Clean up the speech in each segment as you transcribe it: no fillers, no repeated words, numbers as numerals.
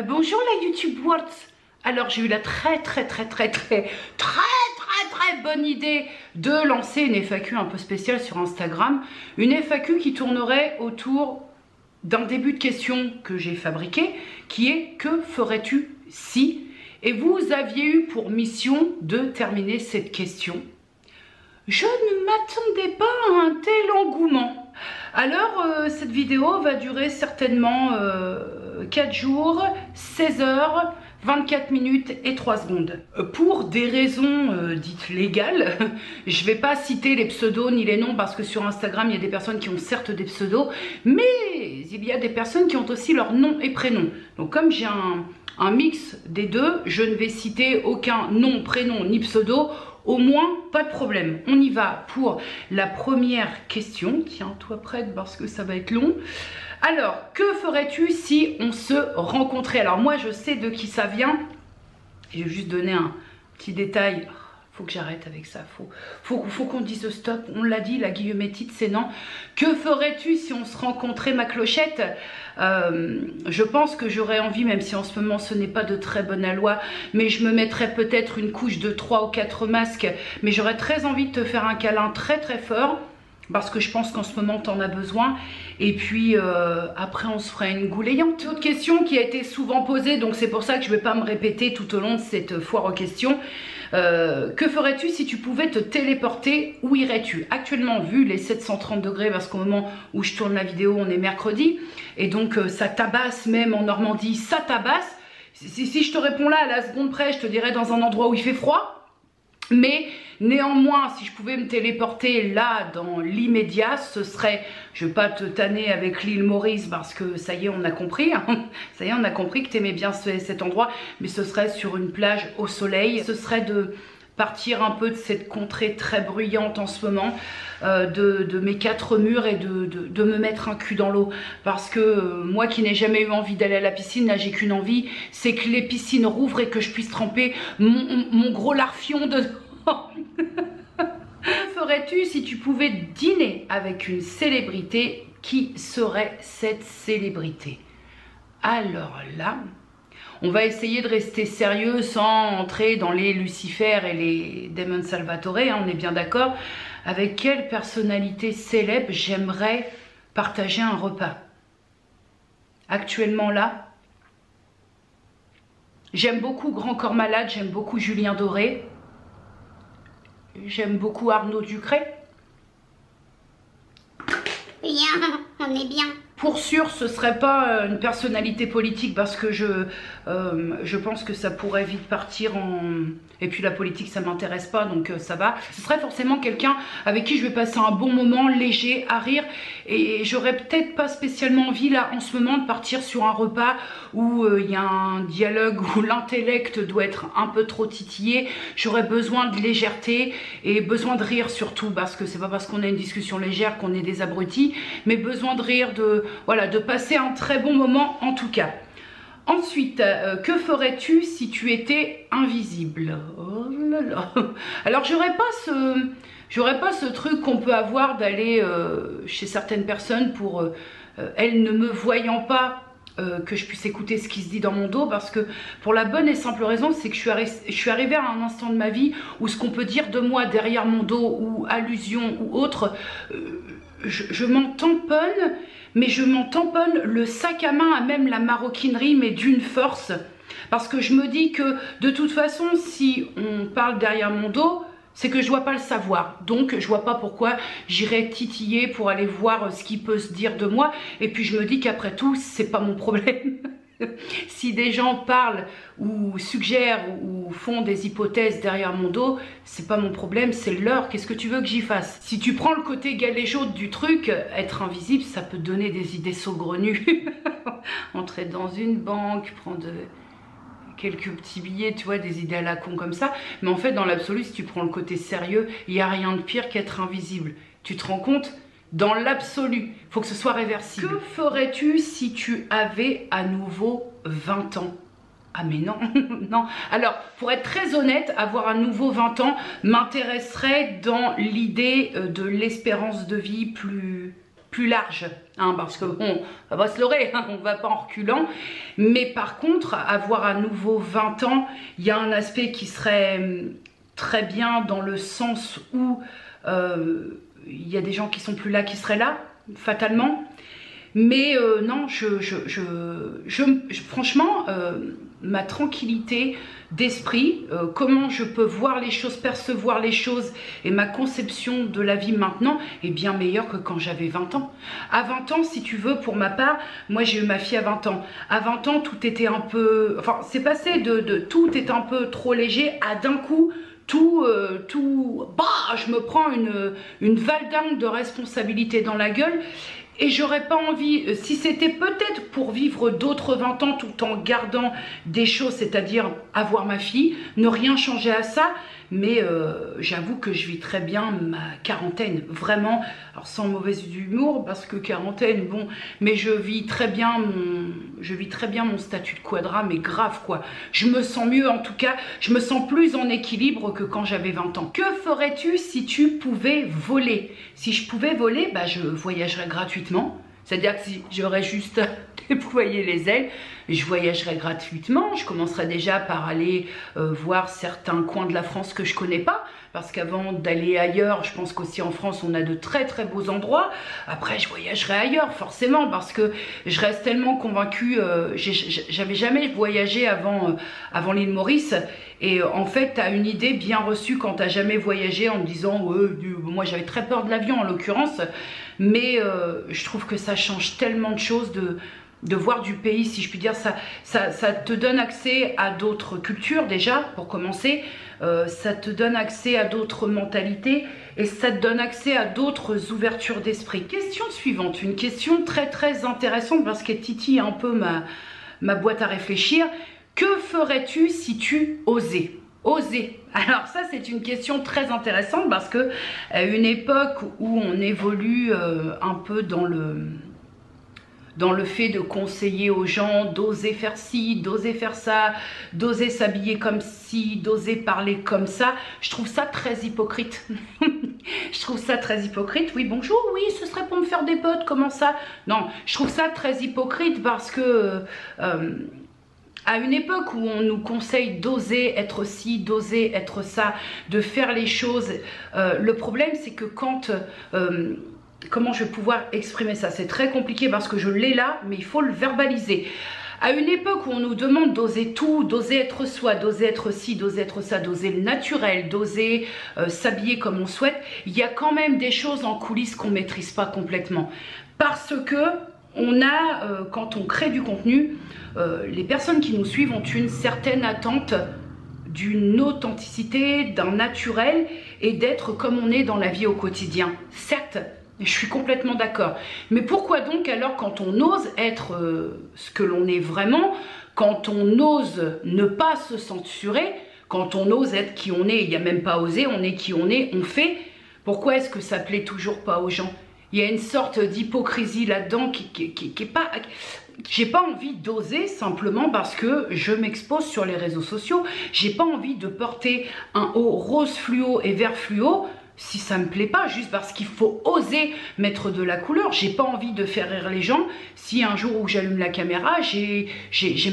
Bonjour la YouTube World. Alors j'ai eu la très bonne idée de lancer une FAQ un peu spéciale sur Instagram. Une FAQ qui tournerait autour d'un début de question que j'ai fabriqué, qui est que ferais-tu si? Et vous aviez eu pour mission de terminer cette question. Je ne m'attendais pas à un tel engouement. Alors cette vidéo va durer certainement 4 jours, 16 heures, 24 minutes et 3 secondes. Pour des raisons dites légales, je ne vais pas citer les pseudos ni les noms parce que sur Instagram il y a des personnes qui ont certes des pseudos, mais il y a des personnes qui ont aussi leur nom et prénom. Donc comme j'ai un mix des deux, je ne vais citer aucun nom, prénom ni pseudo. Au moins, pas de problème. On y va pour la première question. Tiens-toi prête parce que ça va être long. Alors, que ferais-tu si on se rencontrait? Alors moi, je sais de qui ça vient. Je vais juste donner un petit détail. Faut que j'arrête avec ça. Faut qu'on dise stop. On l'a dit, la guillemettite, c'est non. Que ferais-tu si on se rencontrait, ma clochette? Je pense que j'aurais envie, même si en ce moment ce n'est pas de très bonne aloi, mais je me mettrais peut-être une couche de 3 ou 4 masques. Mais j'aurais très envie de te faire un câlin très fort. Parce que je pense qu'en ce moment tu en as besoin. Et puis après on se fera une goulayante. Autre question qui a été souvent posée, donc c'est pour ça que je ne vais pas me répéter tout au long de cette foire aux questions. Que ferais-tu si tu pouvais te téléporter? Où irais-tu? Actuellement, vu les 730 degrés, parce qu'au moment où je tourne la vidéo on est mercredi, et donc ça tabasse même en Normandie, ça tabasse. Si je te réponds là à la seconde près, je te dirais dans un endroit où il fait froid. Mais néanmoins, si je pouvais me téléporter là dans l'immédiat, ce serait, je ne vais pas te tanner avec l'île Maurice parce que ça y est, on a compris, hein, ça y est, on a compris que tu aimais bien cet endroit, mais ce serait sur une plage au soleil, ce serait de partir un peu de cette contrée très bruyante en ce moment, de mes 4 murs et de me mettre un cul dans l'eau. Parce que moi qui n'ai jamais eu envie d'aller à la piscine, là j'ai qu'une envie, c'est que les piscines rouvrent et que je puisse tremper mon gros larfion dedans. Que ferais-tu si tu pouvais dîner avec une célébrité? Qui serait cette célébrité? Alors là, on va essayer de rester sérieux sans entrer dans les Lucifer et les Damon Salvatore, hein, on est bien d'accord. Avec quelle personnalité célèbre j'aimerais partager un repas? Actuellement là, j'aime beaucoup Grand Corps Malade, j'aime beaucoup Julien Doré, j'aime beaucoup Arnaud Ducret. Bien, on est bien. Pour sûr, ce serait pas une personnalité politique parce que je pense que ça pourrait vite partir en... Et puis la politique, ça m'intéresse pas, donc ça va. Ce serait forcément quelqu'un avec qui je vais passer un bon moment, léger, à rire. Et j'aurais peut-être pas spécialement envie, là, en ce moment, de partir sur un repas où il y a un dialogue où l'intellect doit être un peu trop titillé. J'aurais besoin de légèreté et besoin de rire surtout, parce que c'est pas parce qu'on a une discussion légère qu'on est des abrutis, mais besoin de rire, voilà, de passer un très bon moment en tout cas. Ensuite, que ferais-tu si tu étais invisible? Oh là là. Alors j'aurais pas ce truc qu'on peut avoir d'aller chez certaines personnes pour elles ne me voyant pas que je puisse écouter ce qui se dit dans mon dos, parce que pour la bonne et simple raison, c'est que je suis arrivée à un instant de ma vie où ce qu'on peut dire de moi derrière mon dos ou allusion ou autre, je m'en tamponne, mais je m'en tamponne le sac à main à même la maroquinerie, mais d'une force, parce que je me dis que de toute façon si on parle derrière mon dos, c'est que je dois pas le savoir, donc je vois pas pourquoi j'irais titiller pour aller voir ce qui peut se dire de moi. Et puis je me dis qu'après tout c'est pas mon problème. Si des gens parlent ou suggèrent ou font des hypothèses derrière mon dos, c'est pas mon problème, c'est leur. Qu'est-ce que tu veux que j'y fasse? Si tu prends le côté galéjaude du truc, être invisible, ça peut te donner des idées saugrenues. Entrer dans une banque, prendre quelques petits billets, tu vois, des idées à la con comme ça. Mais en fait, dans l'absolu, si tu prends le côté sérieux, il n'y a rien de pire qu'être invisible. Tu te rends compte? Dans l'absolu, il faut que ce soit réversible. Que ferais-tu si tu avais à nouveau 20 ans? Ah mais non, non. Alors, pour être très honnête, avoir à nouveau 20 ans m'intéresserait dans l'idée de l'espérance de vie plus large. hein, parce que bon, on va se leurrer, hein, on va pas en reculant. Mais par contre, avoir à nouveau 20 ans, il y a un aspect qui serait très bien dans le sens où il y a des gens qui sont plus là, qui seraient là, fatalement. Mais non, franchement, ma tranquillité d'esprit, comment je peux voir les choses, percevoir les choses et ma conception de la vie maintenant est bien meilleure que quand j'avais 20 ans. À 20 ans, si tu veux, pour ma part, moi j'ai eu ma fille à 20 ans. À 20 ans, tout était un peu... Enfin, c'est passé de tout est un peu trop léger à d'un coup... je me prends une valdingue de responsabilité dans la gueule et j'aurais pas envie, si c'était peut-être pour vivre d'autres 20 ans tout en gardant des choses, c'est-à-dire avoir ma fille, ne rien changer à ça, mais j'avoue que je vis très bien ma quarantaine, vraiment, alors sans mauvaise humour, parce que quarantaine, bon, mais je vis très bien mon statut de quadra, mais grave quoi, je me sens mieux en tout cas, je me sens plus en équilibre que quand j'avais 20 ans. Que ferais-tu si tu pouvais voler? Si je pouvais voler, bah je voyagerais gratuitement. C'est-à-dire que si j'aurais juste déployé les ailes, je voyagerais gratuitement. Je commencerais déjà par aller voir certains coins de la France que je connais pas. Parce qu'avant d'aller ailleurs, je pense qu'aussi en France, on a de très très beaux endroits. Après, je voyagerai ailleurs, forcément, parce que je reste tellement convaincue. J'avais jamais voyagé avant l'île Maurice. Et en fait, tu as une idée bien reçue quand tu n'as jamais voyagé en me disant moi j'avais très peur de l'avion en l'occurrence. Mais je trouve que ça change tellement de choses de voir du pays, si je puis dire. Ça te donne accès à d'autres cultures déjà, pour commencer. Ça te donne accès à d'autres mentalités et ça te donne accès à d'autres ouvertures d'esprit. Question suivante, une question très très intéressante parce qu'elle titille un peu ma boîte à réfléchir. Que ferais-tu si tu osais? Oser. Alors ça c'est une question très intéressante parce que à une époque où on évolue un peu dans le fait de conseiller aux gens d'oser faire ci, d'oser faire ça, d'oser s'habiller comme ci, d'oser parler comme ça, je trouve ça très hypocrite. Je trouve ça très hypocrite. Oui, bonjour, oui, ce serait pour me faire des potes, comment ça? Non, je trouve ça très hypocrite parce que... à une époque où on nous conseille d'oser être ci, d'oser être ça, de faire les choses, le problème c'est que quand... comment je vais pouvoir exprimer ça? C'est très compliqué parce que je l'ai là, mais il faut le verbaliser. À une époque où on nous demande d'oser tout, d'oser être soi, d'oser être ci, d'oser être ça, d'oser le naturel, d'oser s'habiller comme on souhaite, il y a quand même des choses en coulisses qu'on ne maîtrise pas complètement. Parce que on a, quand on crée du contenu, les personnes qui nous suivent ont une certaine attente d'une authenticité, d'un naturel et d'être comme on est dans la vie au quotidien. Certes, je suis complètement d'accord. Mais pourquoi donc alors quand on ose être ce que l'on est vraiment, quand on ose ne pas se censurer, quand on ose être qui on est, il n'y a même pas osé, on est qui on est, on fait, pourquoi est-ce que ça plaît toujours pas aux gens? Il y a une sorte d'hypocrisie là-dedans qui est pas... J'ai pas envie d'oser simplement parce que je m'expose sur les réseaux sociaux. J'ai pas envie de porter un haut rose fluo et vert fluo si ça me plaît pas, juste parce qu'il faut oser mettre de la couleur. J'ai pas envie de faire rire les gens si un jour où j'allume la caméra, j'ai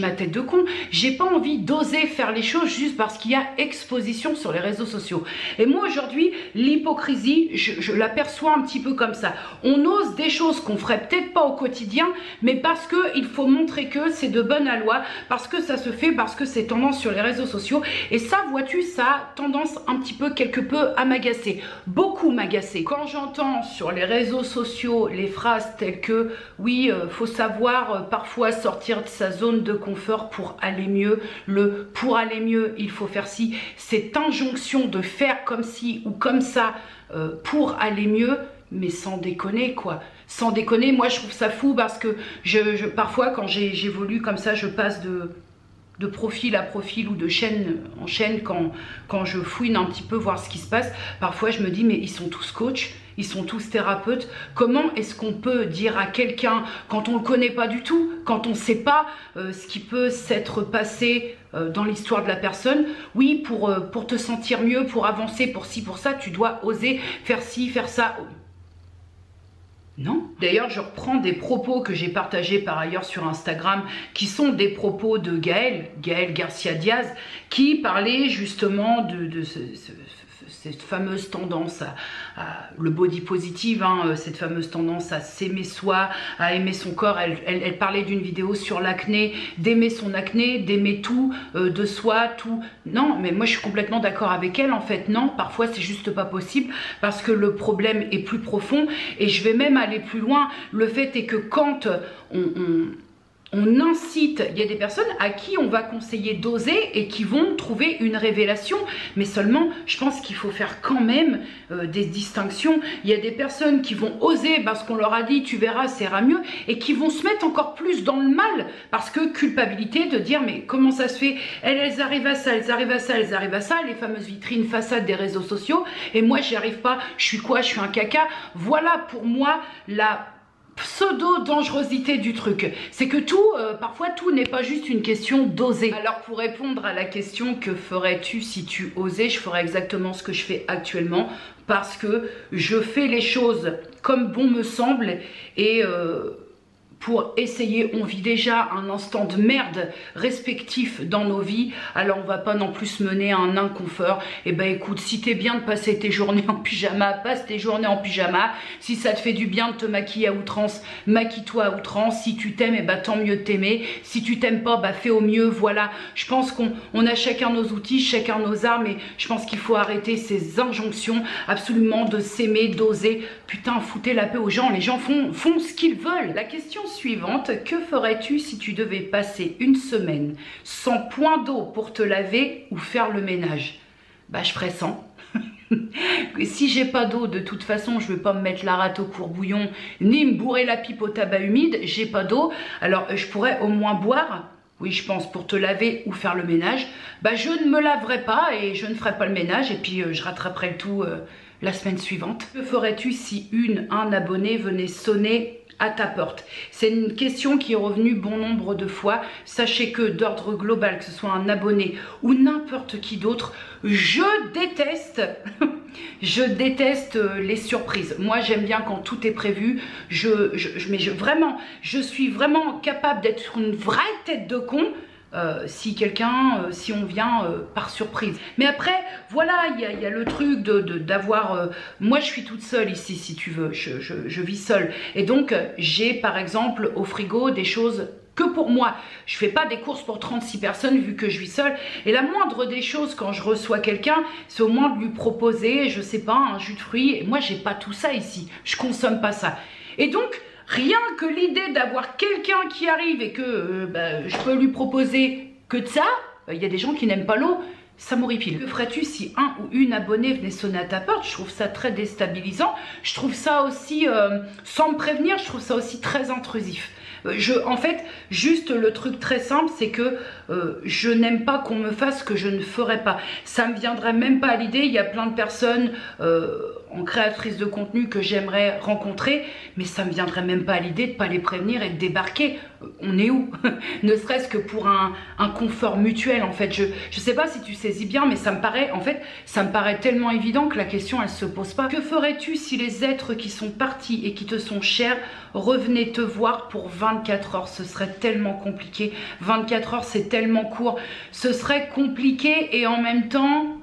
ma tête de con. J'ai pas envie d'oser faire les choses juste parce qu'il y a exposition sur les réseaux sociaux. Et moi aujourd'hui, l'hypocrisie, je l'aperçois un petit peu comme ça. On ose des choses qu'on ferait peut-être pas au quotidien, mais parce que il faut montrer que c'est de bonne loi, parce que ça se fait, parce que c'est tendance sur les réseaux sociaux. Et ça, vois-tu, ça a tendance un petit peu, quelque peu à m'agacer. Beaucoup m'agacer. Quand j'entends sur les réseaux sociaux les phrases telles que oui, faut savoir parfois sortir de sa zone de confort pour aller mieux, pour aller mieux, il faut faire ci, cette injonction de faire comme ci ou comme ça pour aller mieux, mais sans déconner quoi. Sans déconner, moi je trouve ça fou parce que parfois quand j'évolue comme ça, je passe de profil à profil ou de chaîne en chaîne quand je fouine un petit peu voir ce qui se passe. Parfois je me dis mais ils sont tous coachs, ils sont tous thérapeutes. Comment est-ce qu'on peut dire à quelqu'un quand on ne le connaît pas du tout, quand on ne sait pas ce qui peut s'être passé dans l'histoire de la personne, oui pour te sentir mieux, pour avancer, pour ci, pour ça, tu dois oser faire ci, faire ça. Non. D'ailleurs, je reprends des propos que j'ai partagés par ailleurs sur Instagram, qui sont des propos de Gaël Garcia Diaz, qui parlait justement de cette fameuse tendance à le body positive, hein, cette fameuse tendance à s'aimer soi, à aimer son corps. Elle parlait d'une vidéo sur l'acné, d'aimer son acné, d'aimer tout, de soi, tout. Non, mais moi je suis complètement d'accord avec elle. En fait, non, parfois c'est juste pas possible parce que le problème est plus profond. Et je vais même aller plus loin. Le fait est que quand on incite, il y a des personnes à qui on va conseiller d'oser et qui vont trouver une révélation, mais seulement je pense qu'il faut faire quand même des distinctions. Il y a des personnes qui vont oser parce qu'on leur a dit tu verras ça ira mieux, et qui vont se mettre encore plus dans le mal parce que culpabilité de dire mais comment ça se fait, elles arrivent à ça, elles arrivent à ça, elles arrivent à ça, les fameuses vitrines façades des réseaux sociaux, et moi j'y arrive pas, je suis quoi, je suis un caca. Voilà pour moi la pseudo-dangerosité du truc. C'est que tout, parfois tout n'est pas juste une question d'oser. Alors pour répondre à la question que ferais-tu si tu osais, je ferais exactement ce que je fais actuellement parce que je fais les choses comme bon me semble et pour essayer, on vit déjà un instant de merde respectif dans nos vies, alors on va pas non plus se mener à un inconfort. Et ben écoute, si t'es bien de passer tes journées en pyjama, passe tes journées en pyjama. Si ça te fait du bien de te maquiller à outrance, maquille-toi à outrance. Si tu t'aimes, et ben tant mieux de t'aimer. Si tu t'aimes pas, bah fais au mieux, voilà. Je pense qu'on a chacun nos outils, chacun nos armes, et je pense qu'il faut arrêter ces injonctions absolument de s'aimer, d'oser. Putain, foutez la paix aux gens, les gens font ce qu'ils veulent. La question suivante, que ferais-tu si tu devais passer une semaine sans point d'eau pour te laver ou faire le ménage? Bah je ferais sans. Si j'ai pas d'eau, de toute façon je vais pas me mettre la rate au courbouillon ni me bourrer la pipe au tabac humide. J'ai pas d'eau, alors je pourrais au moins boire. Oui, je pense, pour te laver ou faire le ménage. Bah je ne me laverai pas et je ne ferai pas le ménage, et puis je rattraperai le tout la semaine suivante. Que ferais-tu si un abonné venait sonner à ta porte? C'est une question qui est revenue bon nombre de fois. Sachez que d'ordre global, que ce soit un abonné ou n'importe qui d'autre, je déteste je déteste les surprises. Moi j'aime bien quand tout est prévu. Vraiment, je suis vraiment capable d'être une vraie tête de con si on vient par surprise. Mais après, voilà, il y a le truc d'avoir... moi, je suis toute seule ici, si tu veux. Je vis seule. Et donc, j'ai, par exemple, au frigo, des choses que pour moi. Je fais pas des courses pour 36 personnes, vu que je vis seule. Et la moindre des choses, quand je reçois quelqu'un, c'est au moins de lui proposer, je sais pas, un jus de fruits. Et moi, j'ai pas tout ça ici. Je consomme pas ça. Et donc... rien que l'idée d'avoir quelqu'un qui arrive et que je peux lui proposer que de ça, il y a des gens qui n'aiment pas l'eau, ça m'horripile. Que ferais-tu si un ou une abonnée venait sonner à ta porte? Je trouve ça très déstabilisant. Je trouve ça aussi, sans me prévenir, je trouve ça aussi très intrusif. En fait, juste le truc très simple, c'est que je n'aime pas qu'on me fasse ce que je ne ferais pas. Ça me viendrait même pas à l'idée. Il y a plein de personnes en créatrice de contenu que j'aimerais rencontrer, mais ça me viendrait même pas à l'idée de pas les prévenir et de débarquer. On est où? Ne serait-ce que pour un confort mutuel, en fait. Je sais pas si tu saisis bien, mais ça me paraît tellement évident que la question, elle se pose pas. Que ferais-tu si les êtres qui sont partis et qui te sont chers revenaient te voir pour 24 heures? Ce serait tellement compliqué. 24 heures, c'est tellement court. Ce serait compliqué et en même temps...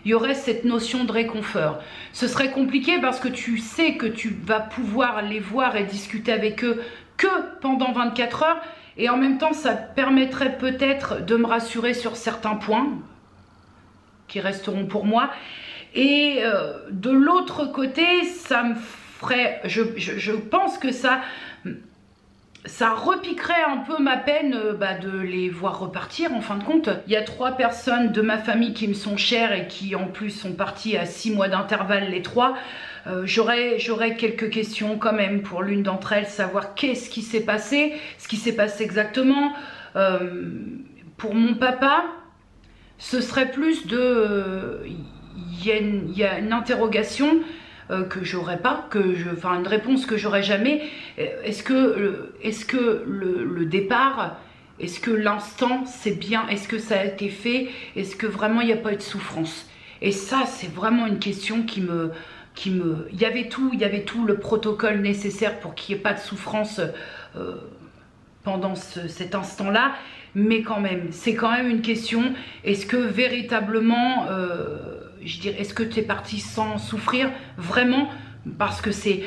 il y aurait cette notion de réconfort. Ce serait compliqué parce que tu sais que tu vas pouvoir les voir et discuter avec eux que pendant 24 heures. Et en même temps, ça permettrait peut-être de me rassurer sur certains points qui resteront pour moi. Et de l'autre côté, ça me ferait... Je pense que ça repiquerait un peu ma peine de les voir repartir en fin de compte. Il y a 3 personnes de ma famille qui me sont chères et qui en plus sont parties à 6 mois d'intervalle les 3. J'aurais quelques questions quand même pour l'une d'entre elles, savoir qu'est-ce qui s'est passé, ce qui s'est passé exactement. Pour mon papa, ce serait plus de... il y a une interrogation que j'aurais pas, une réponse que j'aurais jamais. Est-ce que le départ, est-ce que l'instant c'est bien, est-ce que ça a été fait, est-ce que vraiment il n'y a pas eu de souffrance? Et ça c'est vraiment une question qui me il y avait tout le protocole nécessaire pour qu'il n'y ait pas de souffrance pendant cet instant-là. Mais quand même, c'est quand même une question, est-ce que véritablement, je dirais, est-ce que tu es parti sans souffrir vraiment? Parce que c'est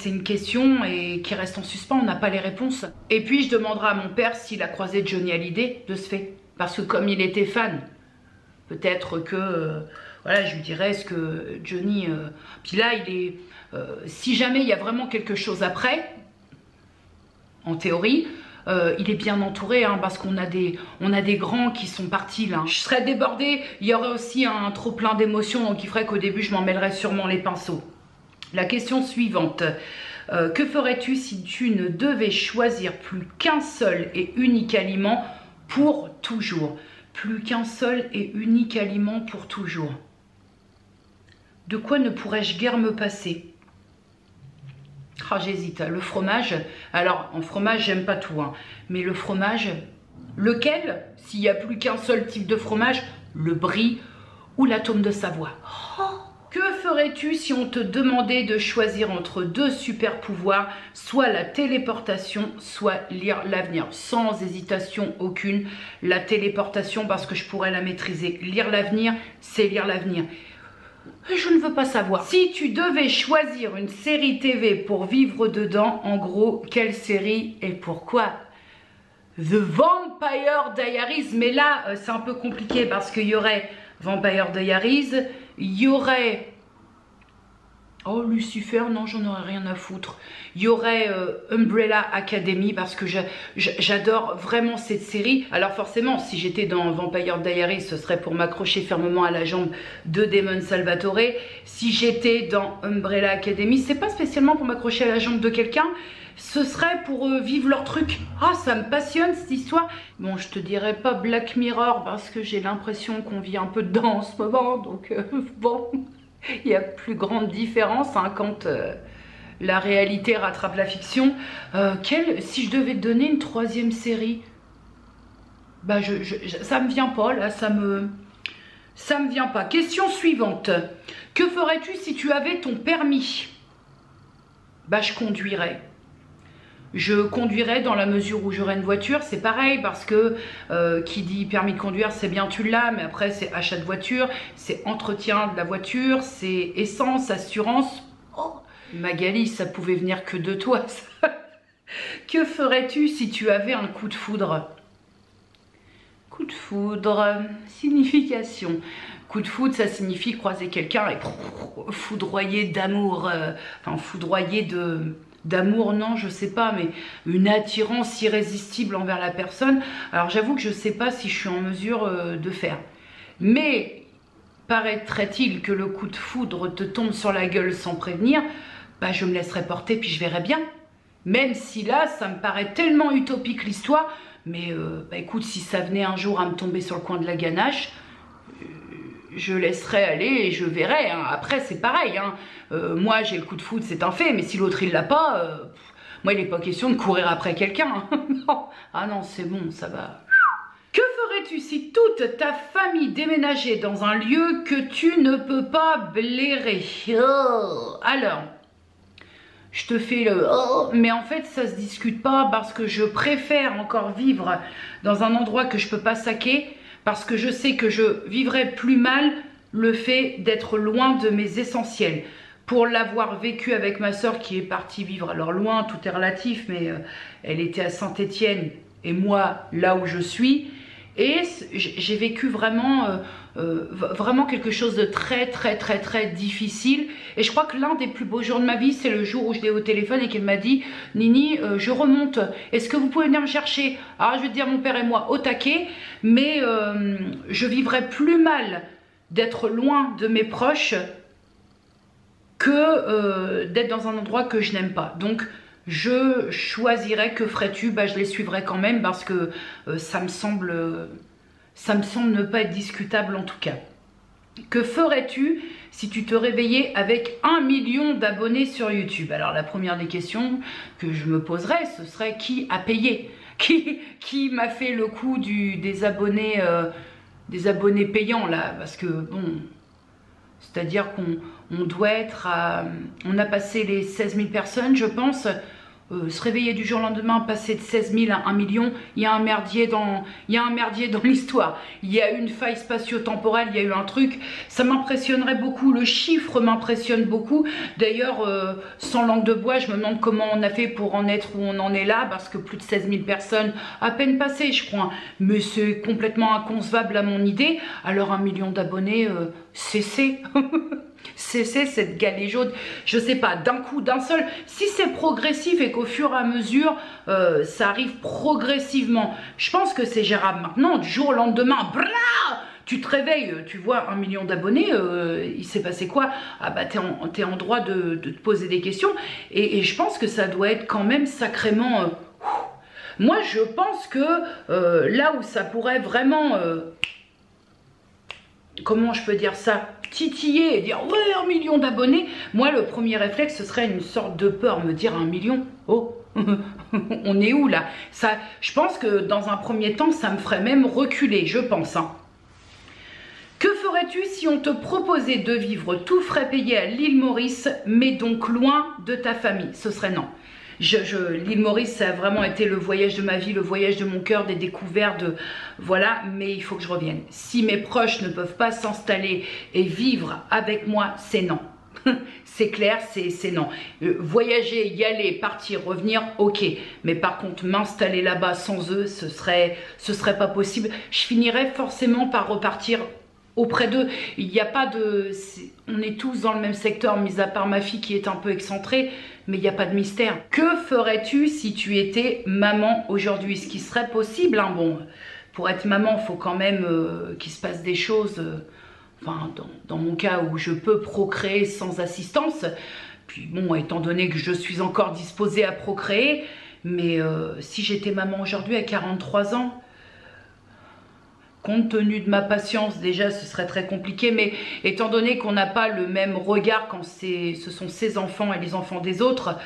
une question et qui reste en suspens, on n'a pas les réponses. Et puis je demanderai à mon père s'il a croisé Johnny Hallyday de ce fait. Parce que comme il était fan, peut-être que, voilà, je lui dirais, est-ce que Johnny... Puis là, il est... si jamais il y a vraiment quelque chose après, en théorie... il est bien entouré hein, parce qu'on a des grands qui sont partis là. Je serais débordée, il y aurait aussi un trop plein d'émotions qui ferait qu'au début je m'en mêlerais sûrement les pinceaux. La question suivante, que ferais-tu si tu ne devais choisir plus qu'un seul et unique aliment pour toujours? Plus qu'un seul et unique aliment pour toujours. De quoi ne pourrais-je guère me passer? Ah, j'hésite. Le fromage, alors en fromage j'aime pas tout, hein, mais le fromage, lequel? S'il n'y a plus qu'un seul type de fromage, le brie ou l'atome de Savoie. Oh. Que ferais-tu si on te demandait de choisir entre deux super pouvoirs, soit la téléportation, soit lire l'avenir? Sans hésitation aucune, la téléportation parce que je pourrais la maîtriser. Lire l'avenir, c'est lire l'avenir. Je ne veux pas savoir. Si tu devais choisir une série TV pour vivre dedans, en gros, quelle série et pourquoi? The Vampire Diaries. Mais là, c'est un peu compliqué parce qu'il y aurait Vampire Diaries, il y aurait... Oh, Lucifer, non, j'en aurais rien à foutre. Il y aurait Umbrella Academy parce que j'adore vraiment cette série. Alors forcément, si j'étais dans Vampire Diaries, ce serait pour m'accrocher fermement à la jambe de Damon Salvatore. Si j'étais dans Umbrella Academy, c'est pas spécialement pour m'accrocher à la jambe de quelqu'un. Ce serait pour vivre leur truc. Ah, ça me passionne cette histoire. Bon, je te dirais pas Black Mirror parce que j'ai l'impression qu'on vit un peu dedans en ce moment. Donc, bon... Il y a plus grande différence hein, quand la réalité rattrape la fiction. Si je devais te donner une troisième série, bah ça me vient pas là, ça me vient pas. Question suivante. Que ferais-tu si tu avais ton permis? Bah je conduirais. Je conduirais dans la mesure où j'aurais une voiture, c'est pareil parce que qui dit permis de conduire c'est bien tu l'as, mais après c'est achat de voiture, c'est entretien de la voiture, c'est essence, assurance. Oh Magali, ça pouvait venir que de toi ça. Que ferais-tu si tu avais un coup de foudre? Coup de foudre, signification. Coup de foudre, ça signifie croiser quelqu'un et foudroyer d'amour, enfin foudroyer d'amour, non, je sais pas, mais une attirance irrésistible envers la personne. Alors j'avoue que je sais pas si je suis en mesure de faire. Mais paraîtrait-il que le coup de foudre te tombe sur la gueule sans prévenir, bah je me laisserai porter puis je verrai bien. Même si là, ça me paraît tellement utopique l'histoire, mais bah écoute, si ça venait un jour à me tomber sur le coin de la ganache, je laisserai aller et je verrai. Hein. Après, c'est pareil. Hein. Moi, j'ai le coup de foudre, c'est un fait. Mais si l'autre, il l'a pas, moi, il n'est pas question de courir après quelqu'un. Non. Ah non, c'est bon, ça va. Que ferais-tu si toute ta famille déménageait dans un lieu que tu ne peux pas blairer? Oh. Alors, je te fais le... Oh. Mais en fait, ça se discute pas parce que je préfère encore vivre dans un endroit que je peux pas saquer. Parce que je sais que je vivrais plus mal le fait d'être loin de mes essentiels. Pour l'avoir vécu avec ma soeur qui est partie vivre, alors loin, tout est relatif, mais elle était à Saint-Étienne et moi là où je suis. Et j'ai vécu vraiment, vraiment quelque chose de très difficile. Et je crois que l'un des plus beaux jours de ma vie, c'est le jour où je l'ai au téléphone et qu'elle m'a dit « Nini, je remonte, est-ce que vous pouvez venir me chercher ?» Alors je vais te dire, mon père et moi au taquet, mais je vivrais plus mal d'être loin de mes proches que d'être dans un endroit que je n'aime pas. Donc je choisirais, que ferais-tu? Bah, je les suivrais quand même parce que ça me semble ne pas être discutable en tout cas. Que ferais-tu si tu te réveillais avec 1 million d'abonnés sur YouTube? Alors la première des questions que je me poserais, ce serait qui a payé? Qui m'a fait le coup des abonnés payants là? Parce que bon... C'est-à-dire qu'on doit être à... On a passé les 16 000 personnes, je pense. Se réveiller du jour au lendemain, passer de 16 000 à 1 million, il y a un merdier dans l'histoire. Il y a eu une faille spatio-temporelle, il y a eu un truc. Ça m'impressionnerait beaucoup, le chiffre m'impressionne beaucoup. D'ailleurs, sans langue de bois, je me demande comment on a fait pour en être où on en est là, parce que plus de 16 000 personnes, à peine passées, je crois. Mais c'est complètement inconcevable à mon idée. Alors 1 million d'abonnés, cessez. Cessez cette galéjaude, je sais pas, d'un coup, d'un seul. Si c'est progressif et qu'au fur et à mesure, ça arrive progressivement, je pense que c'est gérable. Maintenant, du jour au lendemain, brrr, tu te réveilles, tu vois 1 million d'abonnés, il s'est passé quoi? Ah bah t'es en droit de te poser des questions. Et je pense que ça doit être quand même sacrément... Moi, je pense que là où ça pourrait vraiment... comment je peux dire ça, titiller et dire ouais 1 million d'abonnés, moi le premier réflexe ce serait une sorte de peur, me dire 1 million, oh on est où là? Ça, je pense que dans un premier temps ça me ferait même reculer, je pense hein. Que ferais-tu si on te proposait de vivre tout frais payé à l'île Maurice, mais donc loin de ta famille? Ce serait non. L'île Maurice, ça a vraiment été le voyage de ma vie, le voyage de mon cœur, des découvertes, voilà, mais il faut que je revienne. Si mes proches ne peuvent pas s'installer et vivre avec moi, c'est non. C'est clair, c'est non. Voyager, y aller, partir, revenir, ok. Mais par contre, m'installer là-bas sans eux, ce serait pas possible. Je finirais forcément par repartir auprès d'eux. Il n'y a pas de... On est tous dans le même secteur, mis à part ma fille qui est un peu excentrée, mais il n'y a pas de mystère. Que ferais-tu si tu étais maman aujourd'hui? Ce qui serait possible, hein, bon, pour être maman, il faut quand même qu'il se passe des choses, enfin, dans mon cas où je peux procréer sans assistance, puis bon, étant donné que je suis encore disposée à procréer, mais si j'étais maman aujourd'hui à 43 ans, compte tenu de ma patience, déjà, ce serait très compliqué. Mais étant donné qu'on n'a pas le même regard quand ce sont ses enfants et les enfants des autres,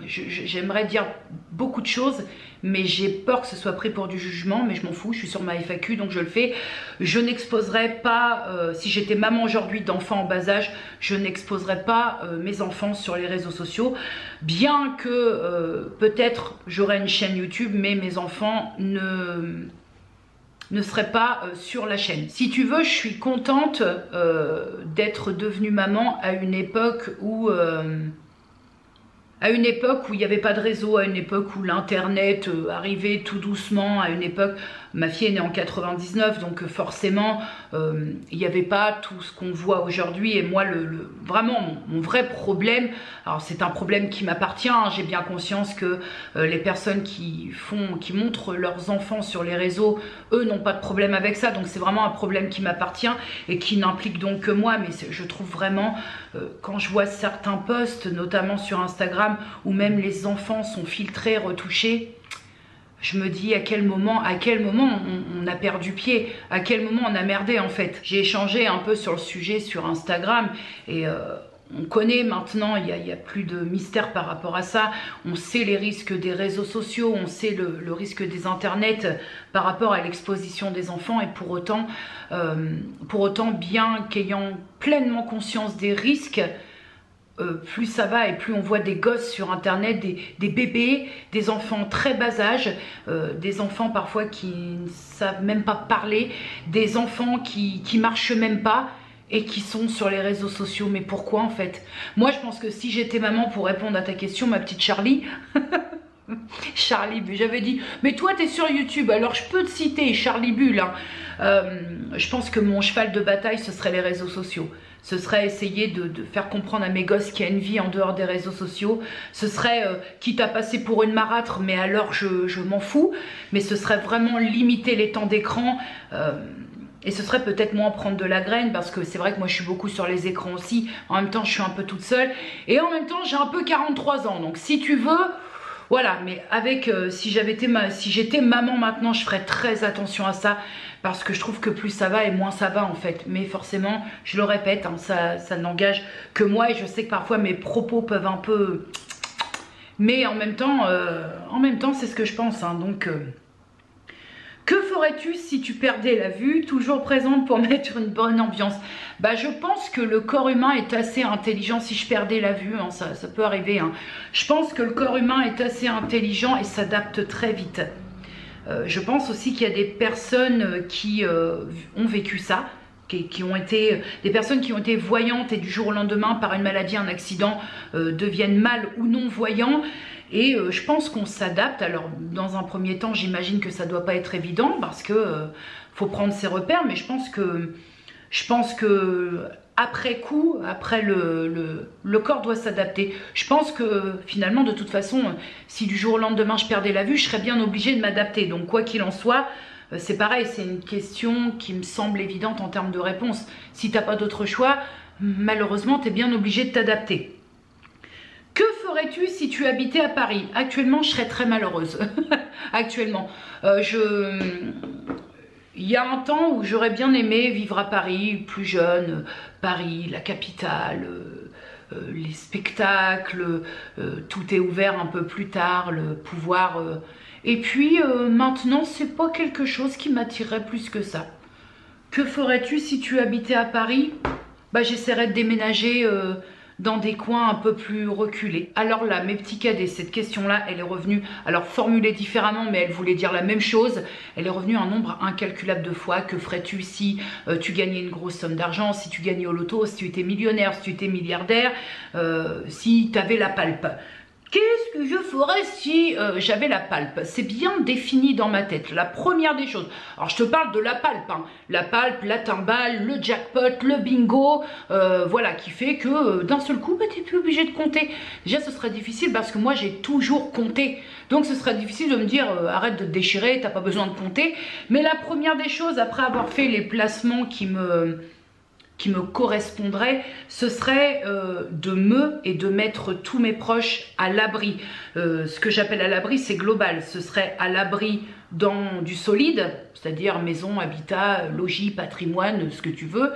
j'aimerais dire beaucoup de choses, mais j'ai peur que ce soit pris pour du jugement, mais je m'en fous, je suis sur ma FAQ, donc je le fais. Je n'exposerai pas, si j'étais maman aujourd'hui d'enfants en bas âge, je n'exposerai pas mes enfants sur les réseaux sociaux, bien que peut-être j'aurai une chaîne YouTube, mais mes enfants ne seraient pas sur la chaîne. Si tu veux, je suis contente d'être devenue maman à une époque où... il n'y avait pas de réseau, à une époque où l'internet arrivait tout doucement, à une époque, ma fille est née en 99, donc forcément il n'y avait pas tout ce qu'on voit aujourd'hui. Et moi vraiment mon vrai problème, alors c'est un problème qui m'appartient, hein, j'ai bien conscience que les personnes qui montrent leurs enfants sur les réseaux, eux n'ont pas de problème avec ça, donc c'est vraiment un problème qui m'appartient et qui n'implique donc que moi. Mais je trouve vraiment, quand je vois certains posts, notamment sur Instagram, où même les enfants sont filtrés, retouchés, je me dis à quel moment on a perdu pied, à quel moment on a merdé en fait. J'ai échangé un peu sur le sujet sur Instagram et on connaît maintenant, il n'y a plus de mystère par rapport à ça. On sait les risques des réseaux sociaux, on sait le risque des internets par rapport à l'exposition des enfants. Et pour autant, bien qu'ayant pleinement conscience des risques, plus ça va et plus on voit des gosses sur internet, des bébés, des enfants très bas âge, des enfants parfois qui ne savent même pas parler, des enfants qui marchent même pas et qui sont sur les réseaux sociaux. Mais pourquoi en fait? Moi je pense que si j'étais maman, pour répondre à ta question, ma petite Charlie, Charlie Bull, j'avais dit, mais toi t'es sur YouTube, alors je peux te citer Charlie Bull, hein. Je pense que mon cheval de bataille ce serait les réseaux sociaux. Ce serait essayer de faire comprendre à mes gosses qu'il y a une vie en dehors des réseaux sociaux. Ce serait, quitte à passer pour une marâtre, mais alors je m'en fous. Mais ce serait vraiment limiter les temps d'écran. Et ce serait peut-être moins prendre de la graine, parce que c'est vrai que moi je suis beaucoup sur les écrans aussi. En même temps je suis un peu toute seule. Et en même temps j'ai un peu 43 ans. Donc si tu veux... Voilà, mais avec si j'étais maman maintenant, je ferais très attention à ça, parce que je trouve que plus ça va et moins ça va en fait. Mais forcément, je le répète, hein, ça n'engage que moi, et je sais que parfois mes propos peuvent un peu... Mais en même temps c'est ce que je pense, hein, donc... Que ferais-tu si tu perdais la vue? Toujours présente pour mettre une bonne ambiance. Bah, je pense que le corps humain est assez intelligent. Si je perdais la vue, hein, ça peut arriver. Hein. Je pense que le corps humain est assez intelligent et s'adapte très vite. Je pense aussi qu'il y a des personnes qui ont vécu ça. Qui ont été des personnes qui ont été voyantes et du jour au lendemain par une maladie, un accident deviennent mal ou non voyants. Et je pense qu'on s'adapte. Alors dans un premier temps, j'imagine que ça doit pas être évident parce que faut prendre ses repères, mais je pense que après coup, après le corps doit s'adapter. Je pense que finalement, de toute façon, si du jour au lendemain je perdais la vue, je serais bien obligée de m'adapter. Donc quoi qu'il en soit, c'est pareil, c'est une question qui me semble évidente en termes de réponse. Si tu n'as pas d'autre choix, malheureusement, tu es bien obligé de t'adapter. Que ferais-tu si tu habitais à Paris? Actuellement, je serais très malheureuse. Actuellement. Il y a un temps où j'aurais bien aimé vivre à Paris, plus jeune. Paris, la capitale, les spectacles, tout est ouvert un peu plus tard, le pouvoir... Et puis maintenant, c'est pas quelque chose qui m'attirerait plus que ça. Que ferais-tu si tu habitais à Paris? Bah, j'essaierais de déménager dans des coins un peu plus reculés. Alors là, mes petits cadets, cette question-là, elle est revenue, alors formulée différemment, mais elle voulait dire la même chose. Elle est revenue un nombre incalculable de fois. Que ferais-tu si tu gagnais une grosse somme d'argent, si tu gagnais au loto, si tu étais millionnaire, si tu étais milliardaire, si tu avais la palpe? Qu'est-ce que je ferais si j'avais la palpe? C'est bien défini dans ma tête, la première des choses. Alors je te parle de la palpe, hein. La palpe, la timbale, le jackpot, le bingo, voilà, qui fait que d'un seul coup, bah, tu n'es plus obligé de compter. Déjà, ce serait difficile parce que moi, j'ai toujours compté. Donc ce serait difficile de me dire, arrête de te déchirer, t'as pas besoin de compter. Mais la première des choses, après avoir fait les placements qui me correspondrait, ce serait de mettre tous mes proches à l'abri. Ce que j'appelle à l'abri, c'est global. Ce serait à l'abri dans du solide, c'est-à-dire maison, habitat, logis, patrimoine, ce que tu veux.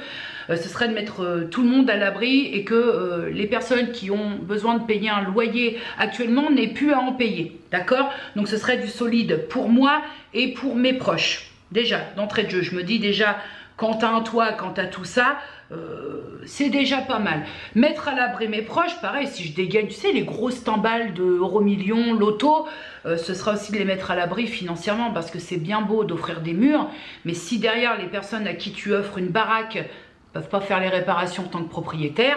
Ce serait de mettre tout le monde à l'abri et que les personnes qui ont besoin de payer un loyer actuellement n'aient plus à en payer. D'accord? Donc ce serait du solide pour moi et pour mes proches. Déjà, d'entrée de jeu, je me dis déjà... Quand tu as un toit, quand tu as tout ça, c'est déjà pas mal. Mettre à l'abri mes proches, pareil, si je dégaine, tu sais, les grosses timbales de euro-millions, loto, ce sera aussi de les mettre à l'abri financièrement parce que c'est bien beau d'offrir des murs, mais si derrière les personnes à qui tu offres une baraque ne peuvent pas faire les réparations en tant que propriétaire,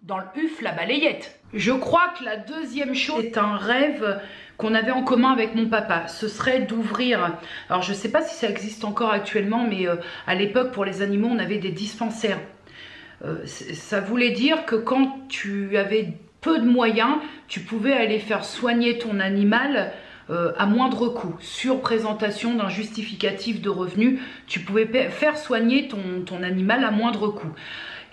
dans le UF, la balayette. Je crois que la deuxième chose est un rêve qu'on avait en commun avec mon papa. Ce serait d'ouvrir, alors je ne sais pas si ça existe encore actuellement, mais à l'époque pour les animaux on avait des dispensaires. Ça voulait dire que quand tu avais peu de moyens, tu pouvais aller faire soigner ton animal à moindre coût. Sur présentation d'un justificatif de revenus, tu pouvais faire soigner ton animal à moindre coût.